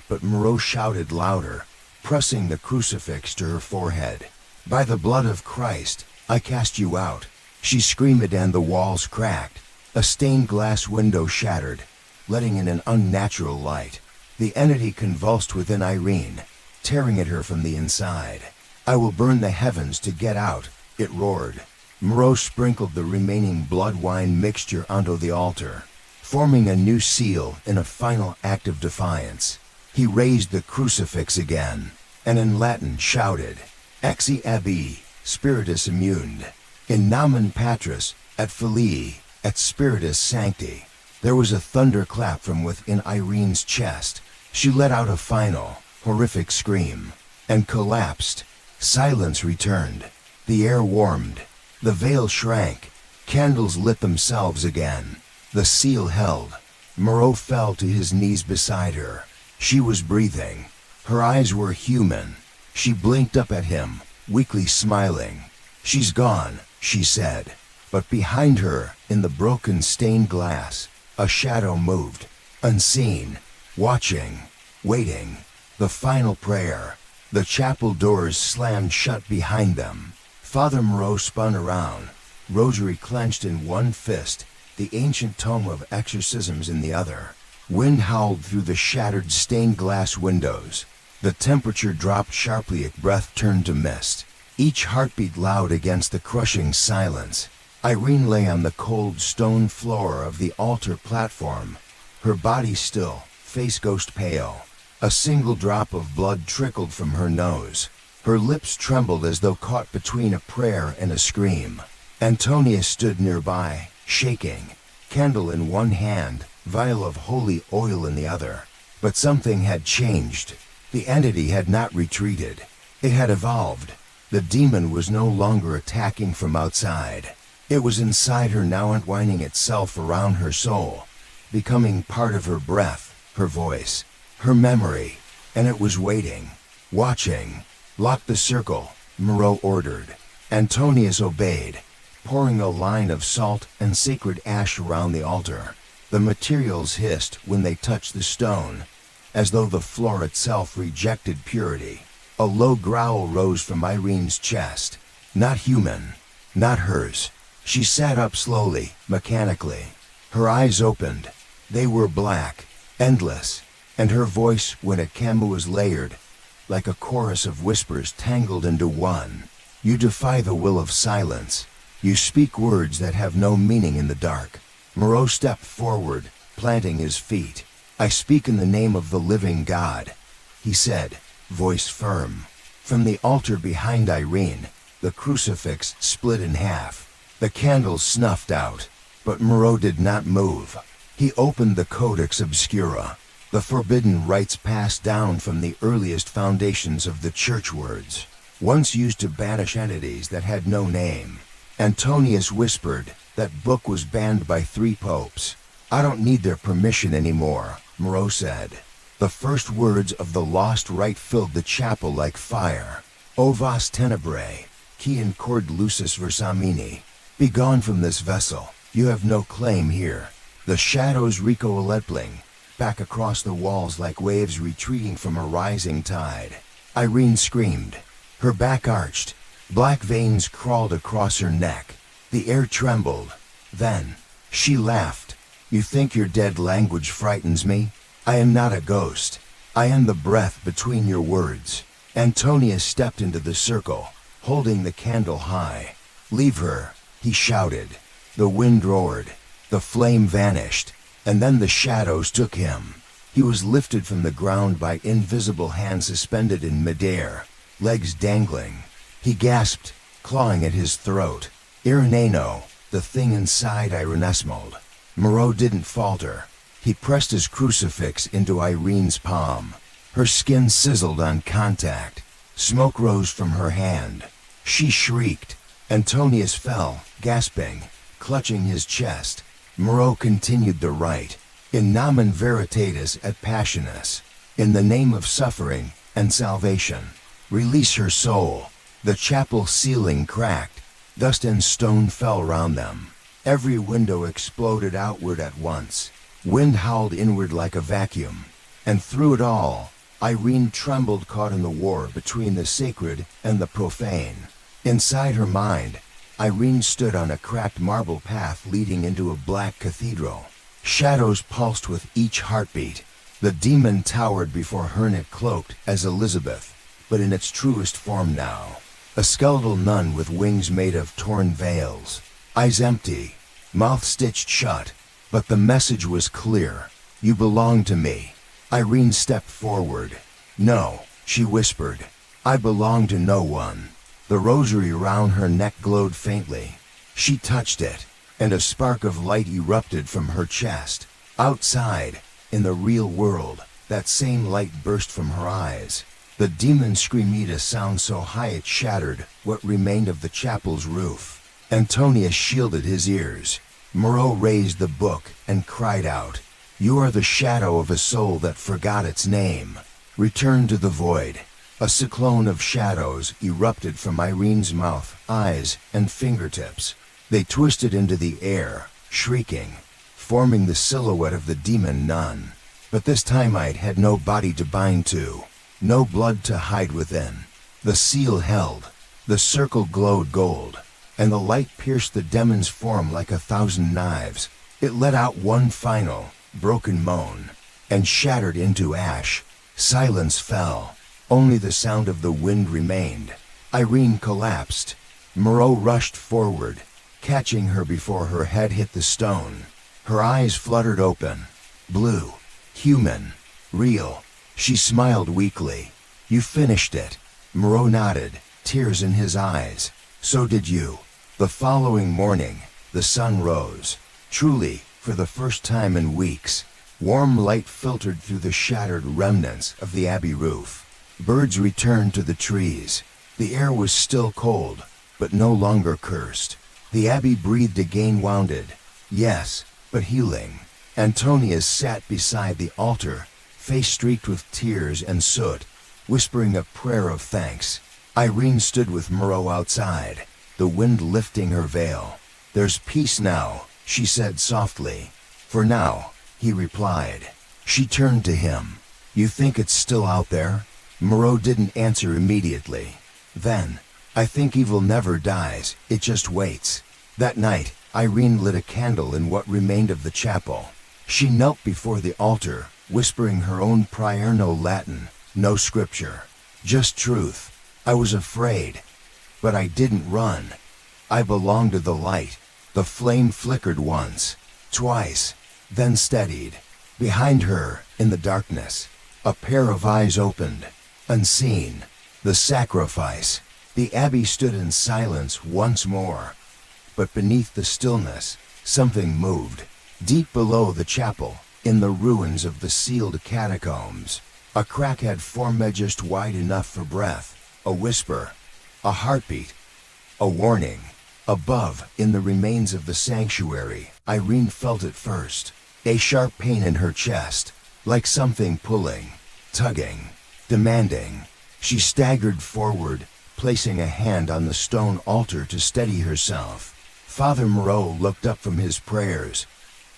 but Moreau shouted louder, pressing the crucifix to her forehead. "By the blood of Christ, I cast you out." She screamed and the walls cracked. A stained glass window shattered, letting in an unnatural light. The entity convulsed within Irene, tearing at her from the inside. "I will burn the heavens to get out," it roared. Moreau sprinkled the remaining blood-wine mixture onto the altar, forming a new seal in a final act of defiance. He raised the crucifix again, and in Latin shouted, "Exe abbey, spiritus immuned. In nomen patris, et filii, et spiritus sancti. There was a thunderclap from within Irene's chest. She let out a final, horrific scream, and collapsed. Silence returned. The air warmed. The veil shrank. Candles lit themselves again. The seal held. Moreau fell to his knees beside her. She was breathing. Her eyes were human. She blinked up at him, weakly smiling. "She's gone," she said. But behind her, in the broken stained glass, a shadow moved, unseen, watching, waiting. The final prayer. The chapel doors slammed shut behind them. Father Moreau spun around, rosary clenched in one fist, the ancient tome of exorcisms in the other. Wind howled through the shattered stained glass windows. The temperature dropped sharply, breath turned to mist. Each heartbeat loud against the crushing silence. Irene lay on the cold stone floor of the altar platform, her body still, face ghost pale. A single drop of blood trickled from her nose. Her lips trembled as though caught between a prayer and a scream. Antonia stood nearby, shaking, candle in one hand, vial of holy oil in the other. But something had changed. The entity had not retreated. It had evolved. The demon was no longer attacking from outside. It was inside her now, entwining itself around her soul, becoming part of her breath, her voice, her memory, and it was waiting, watching. "Lock the circle," Moreau ordered. Antonius obeyed, pouring a line of salt and sacred ash around the altar. The materials hissed when they touched the stone, as though the floor itself rejected purity. A low growl rose from Irene's chest. Not human, not hers. She sat up slowly, mechanically. Her eyes opened. They were black, endless, and her voice, when it came, was layered, like a chorus of whispers tangled into one. "You defy the will of silence. You speak words that have no meaning in the dark." Moreau stepped forward, planting his feet. "I speak in the name of the living God," he said, voice firm. From the altar behind Irene, the crucifix split in half. The candles snuffed out, but Moreau did not move. He opened the Codex Obscura, the forbidden rites passed down from the earliest foundations of the church, words once used to banish entities that had no name. Antonius whispered, "That book was banned by 3 popes. I don't need their permission anymore," Moreau said. The first words of the lost rite filled the chapel like fire. "O vas tenebrae, qui in cord lucis versamini. Be gone from this vessel, you have no claim here." The shadows recoiling back across the walls like waves retreating from a rising tide. Irene screamed. Her back arched. Black veins crawled across her neck. The air trembled. Then, she laughed. "You think your dead language frightens me? I am not a ghost. I am the breath between your words." Antonius stepped into the circle, holding the candle high. "Leave her," he shouted. The wind roared. The flame vanished, and then the shadows took him. He was lifted from the ground by invisible hands suspended in midair, legs dangling. He gasped, clawing at his throat. "Ireneno," the thing inside Irenesmold. Moreau didn't falter. He pressed his crucifix into Irene's palm. Her skin sizzled on contact. Smoke rose from her hand. She shrieked. Antonius fell, gasping, clutching his chest. Moreau continued the rite. "In nomen veritatis et passionis." In the name of suffering and salvation. Release her soul. The chapel ceiling cracked. Dust and stone fell round them. Every window exploded outward at once. Wind howled inward like a vacuum. And through it all, Irene trembled, caught in the war between the sacred and the profane. Inside her mind, Irene stood on a cracked marble path leading into a black cathedral. Shadows pulsed with each heartbeat. The demon towered before her, it cloaked as Elizabeth, but in its truest form now. A skeletal nun with wings made of torn veils. Eyes empty, mouth stitched shut. But the message was clear. "You belong to me." Irene stepped forward. "No," she whispered. "I belong to no one." The rosary around her neck glowed faintly. She touched it, and a spark of light erupted from her chest. Outside, in the real world, that same light burst from her eyes. The demon screamed a sound so high it shattered what remained of the chapel's roof. Antonius shielded his ears. Moreau raised the book and cried out, "You are the shadow of a soul that forgot its name. Return to the void." A cyclone of shadows erupted from Irene's mouth, eyes, and fingertips. They twisted into the air, shrieking, forming the silhouette of the demon nun. But this Timite had no body to bind to, no blood to hide within. The seal held, the circle glowed gold, and the light pierced the demon's form like 1,000 knives. It let out one final, broken moan, and shattered into ash. Silence fell. Only the sound of the wind remained. Irene collapsed. Moreau rushed forward, catching her before her head hit the stone. Her eyes fluttered open. Blue. Human. Real. She smiled weakly. "You finished it." Moreau nodded, tears in his eyes. "So did you." The following morning, the sun rose. Truly, for the first time in weeks, warm light filtered through the shattered remnants of the abbey roof. Birds returned to the trees. The air was still cold, but no longer cursed. The abbey breathed again, wounded, yes, but healing. Antonius sat beside the altar, face streaked with tears and soot, whispering a prayer of thanks. Irene stood with Moreau outside, the wind lifting her veil. "There's peace now," she said softly. "For now," he replied. She turned to him. "You think it's still out there?" Moreau didn't answer immediately. Then, "I think evil never dies, it just waits." That night, Irene lit a candle in what remained of the chapel. She knelt before the altar, whispering her own prayer, no Latin, no scripture, just truth. "I was afraid, but I didn't run. I belonged to the light." The flame flickered once, twice, then steadied. Behind her, in the darkness, a pair of eyes opened. Unseen. The sacrifice. The abbey stood in silence once more. But beneath the stillness, something moved. Deep below the chapel, in the ruins of the sealed catacombs, a crack had formed just wide enough for breath. A whisper. A heartbeat. A warning. Above, in the remains of the sanctuary, Irene felt it first. A sharp pain in her chest, like something pulling, tugging, demanding. She staggered forward, placing a hand on the stone altar to steady herself. Father Moreau looked up from his prayers.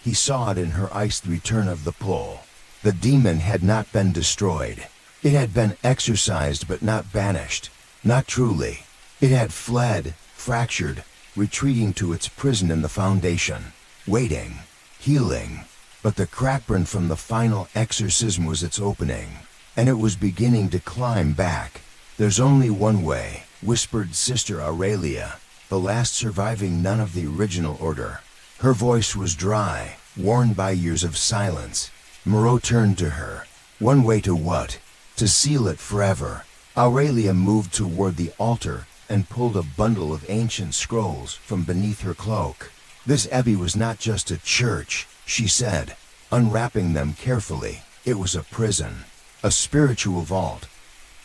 He saw it in her eyes, the return of the pull. The demon had not been destroyed. It had been exorcised but not banished. Not truly. It had fled, fractured, retreating to its prison in the foundation. Waiting. Healing. But the crackburn from the final exorcism was its opening. And it was beginning to climb back. "There's only one way," whispered Sister Aurelia, the last surviving nun of the original order. Her voice was dry, worn by years of silence. Moreau turned to her. "One way to what?" "To seal it forever." Aurelia moved toward the altar and pulled a bundle of ancient scrolls from beneath her cloak. "This abbey was not just a church," she said, unwrapping them carefully. "It was a prison. A spiritual vault,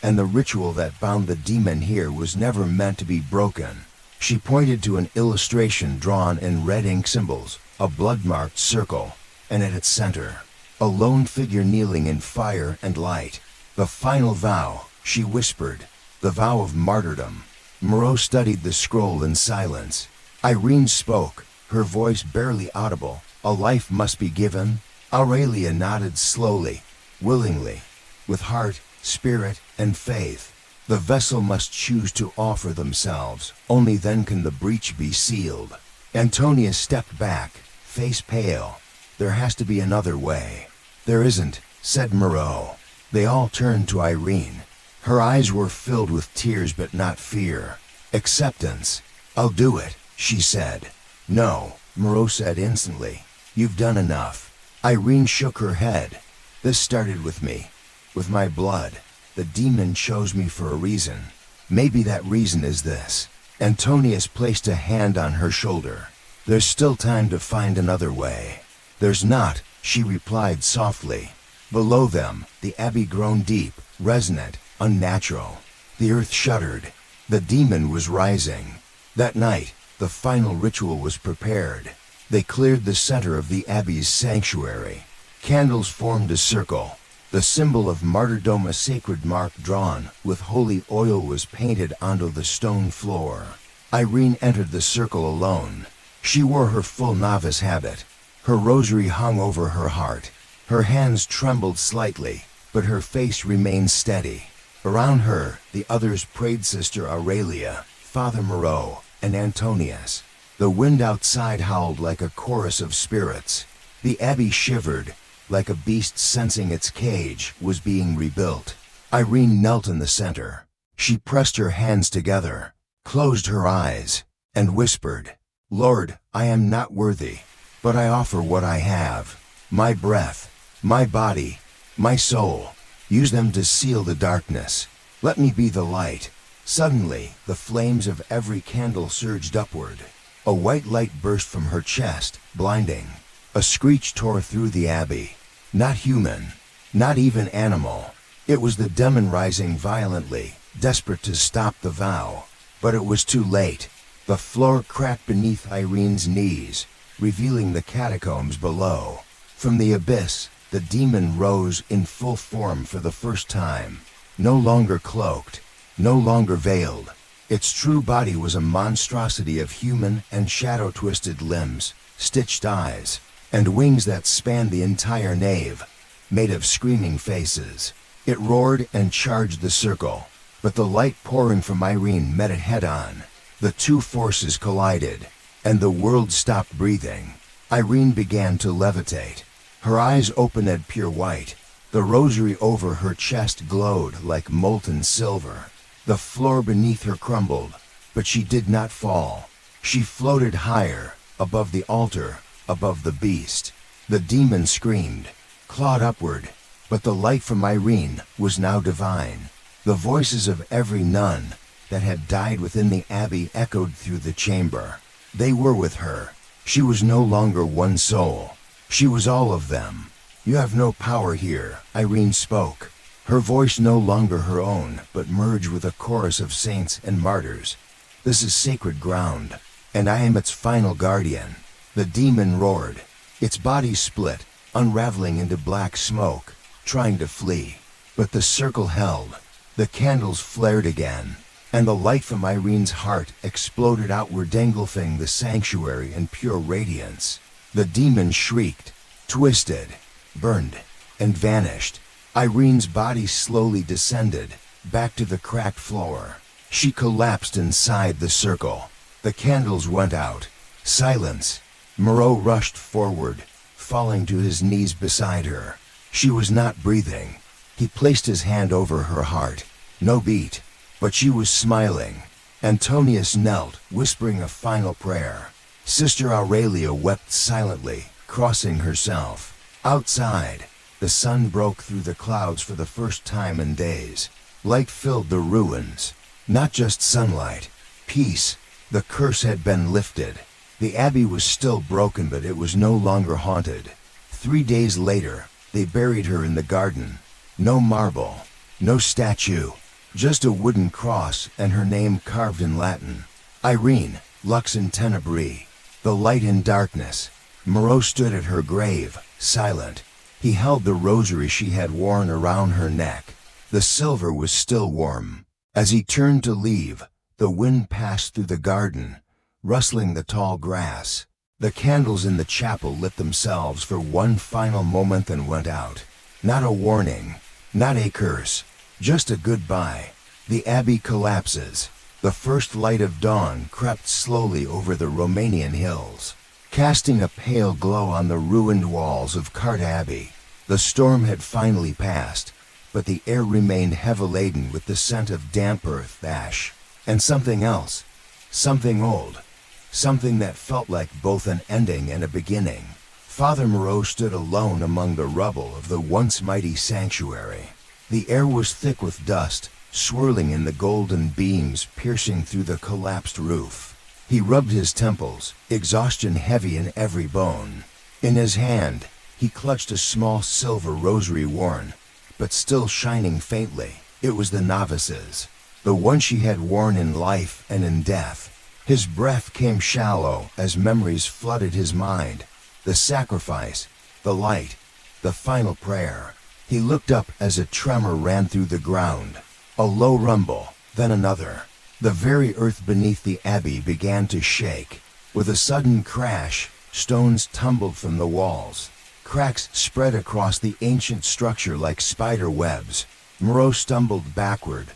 and the ritual that bound the demon here was never meant to be broken." She pointed to an illustration drawn in red ink symbols, a blood-marked circle, and at its center, a lone figure kneeling in fire and light. "The final vow," she whispered, "the vow of martyrdom." Moreau studied the scroll in silence. Irene spoke, her voice barely audible. "A life must be given." Aurelia nodded slowly, willingly. "With heart, spirit, and faith. The vessel must choose to offer themselves. Only then can the breach be sealed." Antonius stepped back, face pale. "There has to be another way." "There isn't," said Moreau. They all turned to Irene. Her eyes were filled with tears but not fear. "Acceptance." "I'll do it," she said. "No," Moreau said instantly. "You've done enough." Irene shook her head. "This started with me. With my blood. The demon chose me for a reason. Maybe that reason is this. Antonius placed a hand on her shoulder. There's still time to find another way. There's not, she replied softly. Below them, the abbey groaned deep, resonant, unnatural. The earth shuddered. The demon was rising. That night, the final ritual was prepared. They cleared the center of the abbey's sanctuary. Candles formed a circle. The symbol of martyrdom, a sacred mark drawn with holy oil, was painted onto the stone floor. Irene entered the circle alone. She wore her full novice habit. Her rosary hung over her heart. Her hands trembled slightly, but her face remained steady. Around her, the others prayed: Sister Aurelia, Father Moreau, and Antonius. The wind outside howled like a chorus of spirits. The abbey shivered, like a beast sensing its cage was being rebuilt. Irene knelt in the center. She pressed her hands together, closed her eyes, and whispered, Lord, I am not worthy, but I offer what I have. My breath, my body, my soul. Use them to seal the darkness. Let me be the light. Suddenly, the flames of every candle surged upward. A white light burst from her chest, blinding. A screech tore through the abbey. Not human, not even animal. It was the demon rising violently, desperate to stop the vow. But it was too late. The floor cracked beneath Irene's knees, revealing the catacombs below. From the abyss, the demon rose in full form for the first time. No longer cloaked, no longer veiled. Its true body was a monstrosity of human and shadow-twisted limbs, stitched eyes, and wings that spanned the entire nave, made of screaming faces. It roared and charged the circle, but the light pouring from Irene met it head-on. The two forces collided, and the world stopped breathing. Irene began to levitate. Her eyes opened at pure white. The rosary over her chest glowed like molten silver. The floor beneath her crumbled, but she did not fall. She floated higher, above the altar, above the beast. The demon screamed, clawed upward, but the light from Irene was now divine. The voices of every nun that had died within the abbey echoed through the chamber. They were with her. She was no longer one soul. She was all of them. You have no power here, Irene spoke. Her voice no longer her own, but merged with a chorus of saints and martyrs. This is sacred ground, and I am its final guardian. The demon roared. Its body split, unraveling into black smoke, trying to flee. But the circle held. The candles flared again, and the light from Irene's heart exploded outward, engulfing the sanctuary in pure radiance. The demon shrieked, twisted, burned, and vanished. Irene's body slowly descended, back to the cracked floor. She collapsed inside the circle. The candles went out. Silence. Moreau rushed forward, falling to his knees beside her. She was not breathing. He placed his hand over her heart. No beat, but she was smiling. Antonius knelt, whispering a final prayer. Sister Aurelia wept silently, crossing herself. Outside, the sun broke through the clouds for the first time in days. Light filled the ruins. Not just sunlight. Peace. The curse had been lifted. The abbey was still broken, but it was no longer haunted. 3 days later, they buried her in the garden. No marble, no statue, just a wooden cross and her name carved in Latin. Irene, Lux in Tenebrae, the light in darkness. Moreau stood at her grave, silent. He held the rosary she had worn around her neck. The silver was still warm. As he turned to leave, the wind passed through the garden, rustling the tall grass. The candles in the chapel lit themselves for one final moment and went out. Not a warning, not a curse, just a goodbye. The abbey collapses. The first light of dawn crept slowly over the Romanian hills, casting a pale glow on the ruined walls of Cart Abbey. The storm had finally passed, but the air remained heavy-laden with the scent of damp earth, ash, and something else, something old, something that felt like both an ending and a beginning. Father Moreau stood alone among the rubble of the once mighty sanctuary. The air was thick with dust, swirling in the golden beams piercing through the collapsed roof. He rubbed his temples, exhaustion heavy in every bone. In his hand, he clutched a small silver rosary worn, but still shining faintly. It was the novice's, the one she had worn in life and in death. His breath came shallow as memories flooded his mind. The sacrifice, the light, the final prayer. He looked up as a tremor ran through the ground. A low rumble, then another. The very earth beneath the abbey began to shake. With a sudden crash, stones tumbled from the walls. Cracks spread across the ancient structure like spider webs. Moreau stumbled backward,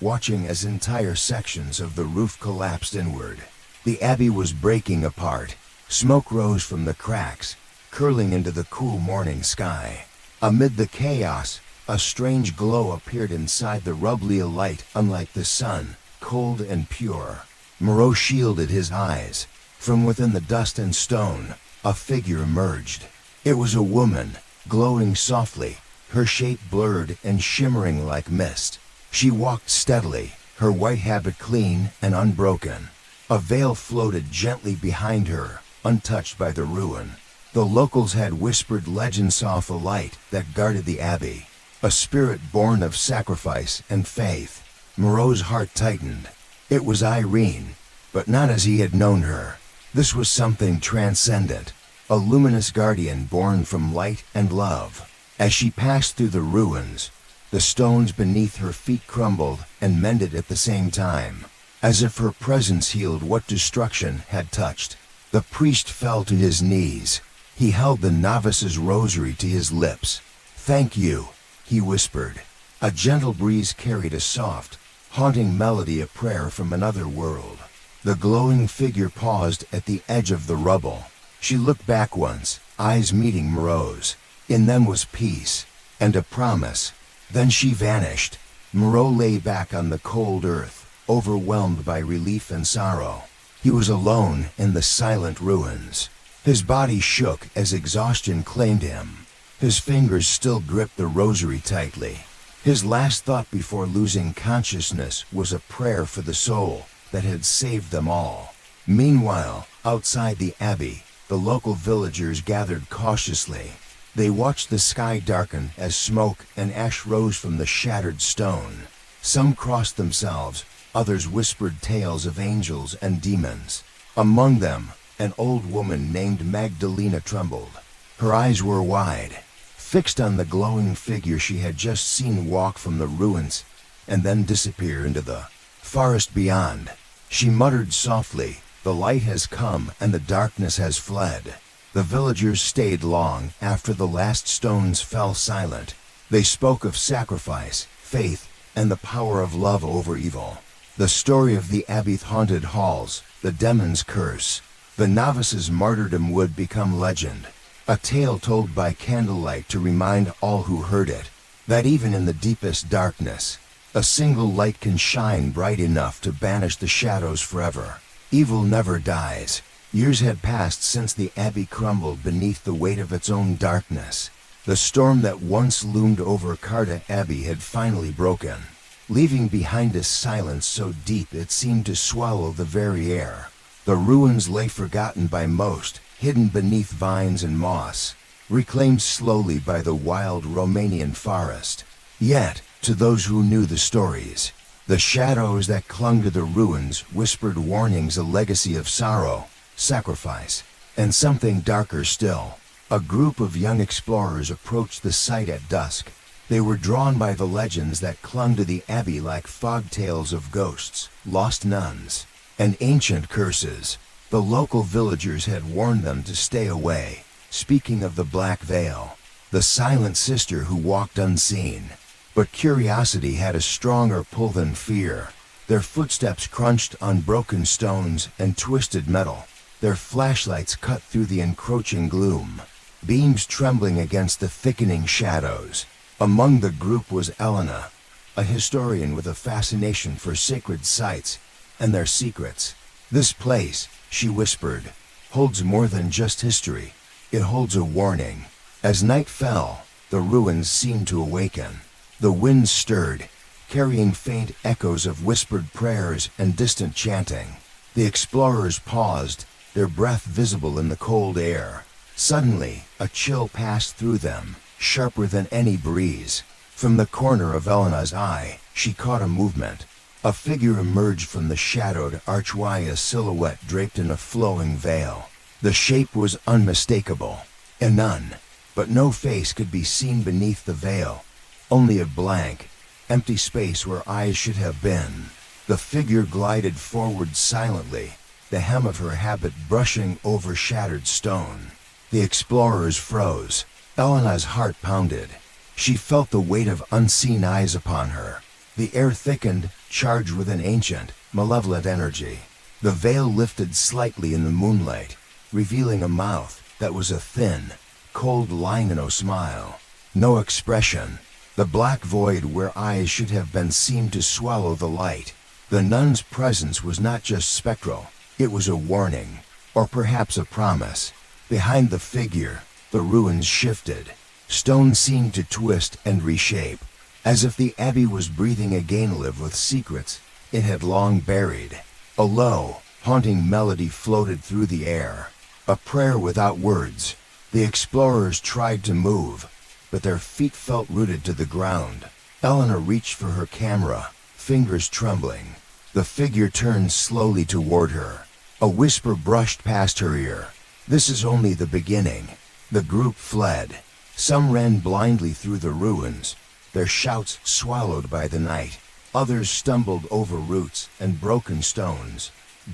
watching as entire sections of the roof collapsed inward. The abbey was breaking apart. Smoke rose from the cracks, curling into the cool morning sky. Amid the chaos, a strange glow appeared inside the rubbly light, unlike the sun, cold and pure. Moreau shielded his eyes. From within the dust and stone, a figure emerged. It was a woman, glowing softly, her shape blurred and shimmering like mist. She walked steadily, her white habit clean and unbroken. A veil floated gently behind her, untouched by the ruin. The locals had whispered legends saw the light that guarded the abbey, a spirit born of sacrifice and faith. Moreau's heart tightened. It was Irene, but not as he had known her. This was something transcendent, a luminous guardian born from light and love. As she passed through the ruins, the stones beneath her feet crumbled and mended at the same time, as if her presence healed what destruction had touched. The priest fell to his knees. He held the novice's rosary to his lips. "Thank you," he whispered. A gentle breeze carried a soft, haunting melody of prayer from another world. The glowing figure paused at the edge of the rubble. She looked back once, eyes meeting Moreau's. In them was peace and a promise. Then she vanished. Moreau lay back on the cold earth, overwhelmed by relief and sorrow. He was alone in the silent ruins. His body shook as exhaustion claimed him. His fingers still gripped the rosary tightly. His last thought before losing consciousness was a prayer for the soul that had saved them all. Meanwhile, outside the abbey, the local villagers gathered cautiously. They watched the sky darken as smoke and ash rose from the shattered stone. Some crossed themselves, others whispered tales of angels and demons. Among them, an old woman named Magdalena trembled. Her eyes were wide, fixed on the glowing figure she had just seen walk from the ruins and then disappear into the forest beyond. She muttered softly, "The light has come and the darkness has fled." The villagers stayed long after the last stones fell silent. They spoke of sacrifice, faith, and the power of love over evil. The story of the abbey's haunted halls, the demon's curse, the novice's martyrdom would become legend. A tale told by candlelight to remind all who heard it that even in the deepest darkness, a single light can shine bright enough to banish the shadows forever. Evil never dies. Years had passed since the abbey crumbled beneath the weight of its own darkness. The storm that once loomed over Carta Abbey had finally broken, leaving behind a silence so deep it seemed to swallow the very air. The ruins lay forgotten by most, hidden beneath vines and moss, reclaimed slowly by the wild Romanian forest. Yet, to those who knew the stories, the shadows that clung to the ruins whispered warnings, a legacy of sorrow, sacrifice, and something darker still. A group of young explorers approached the site at dusk. They were drawn by the legends that clung to the abbey like fog tales of ghosts, lost nuns, and ancient curses. The local villagers had warned them to stay away, speaking of the Black Veil, the silent sister who walked unseen. But curiosity had a stronger pull than fear. Their footsteps crunched on broken stones and twisted metal. Their flashlights cut through the encroaching gloom, beams trembling against the thickening shadows. Among the group was Elena, a historian with a fascination for sacred sites and their secrets. "This place," she whispered, "holds more than just history. It holds a warning." As night fell, the ruins seemed to awaken. The wind stirred, carrying faint echoes of whispered prayers and distant chanting. The explorers paused, their breath visible in the cold air. Suddenly, a chill passed through them, sharper than any breeze. From the corner of Elena's eye, she caught a movement. A figure emerged from the shadowed archway, a silhouette draped in a flowing veil. The shape was unmistakable. A nun. But no face could be seen beneath the veil. Only a blank, empty space where eyes should have been. The figure glided forward silently, the hem of her habit brushing over shattered stone. The explorers froze. Elena's heart pounded. She felt the weight of unseen eyes upon her. The air thickened, charged with an ancient, malevolent energy. The veil lifted slightly in the moonlight, revealing a mouth that was a thin, cold line and no smile. No expression. The black void where eyes should have been seemed to swallow the light. The nun's presence was not just spectral, it was a warning, or perhaps a promise. Behind the figure, the ruins shifted. Stone seemed to twist and reshape, as if the abbey was breathing again, live with secrets it had long buried. A low, haunting melody floated through the air, a prayer without words. The explorers tried to move, but their feet felt rooted to the ground. Elena reached for her camera, fingers trembling. The figure turned slowly toward her. A whisper brushed past her ear. "This is only the beginning." The group fled. Some ran blindly through the ruins, their shouts swallowed by the night. Others stumbled over roots and broken stones,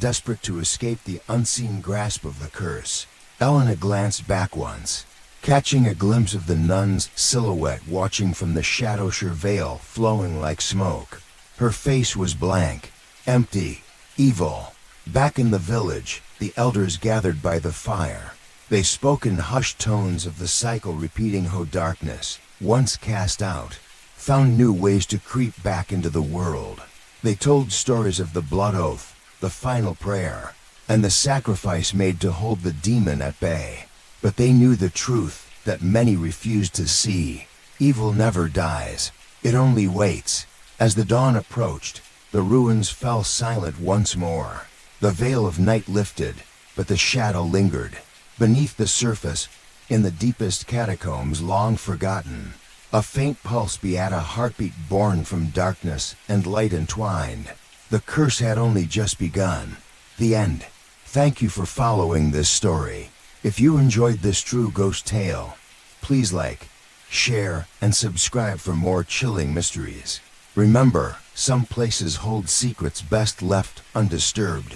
desperate to escape the unseen grasp of the curse. Elena glanced back once, catching a glimpse of the nun's silhouette watching from the shadow, her veil flowing like smoke. Her face was blank, empty, evil. Back in the village, the elders gathered by the fire. They spoke in hushed tones of the cycle repeating, how darkness, once cast out, found new ways to creep back into the world. They told stories of the blood oath, the final prayer, and the sacrifice made to hold the demon at bay. But they knew the truth that many refused to see. Evil never dies. It only waits. As the dawn approached, the ruins fell silent once more. The veil of night lifted, but the shadow lingered. Beneath the surface, in the deepest catacombs long forgotten, a faint pulse beat, a heartbeat born from darkness and light entwined. The curse had only just begun. The end. Thank you for following this story. If you enjoyed this true ghost tale, please like, share, and subscribe for more chilling mysteries. Remember, some places hold secrets best left undisturbed.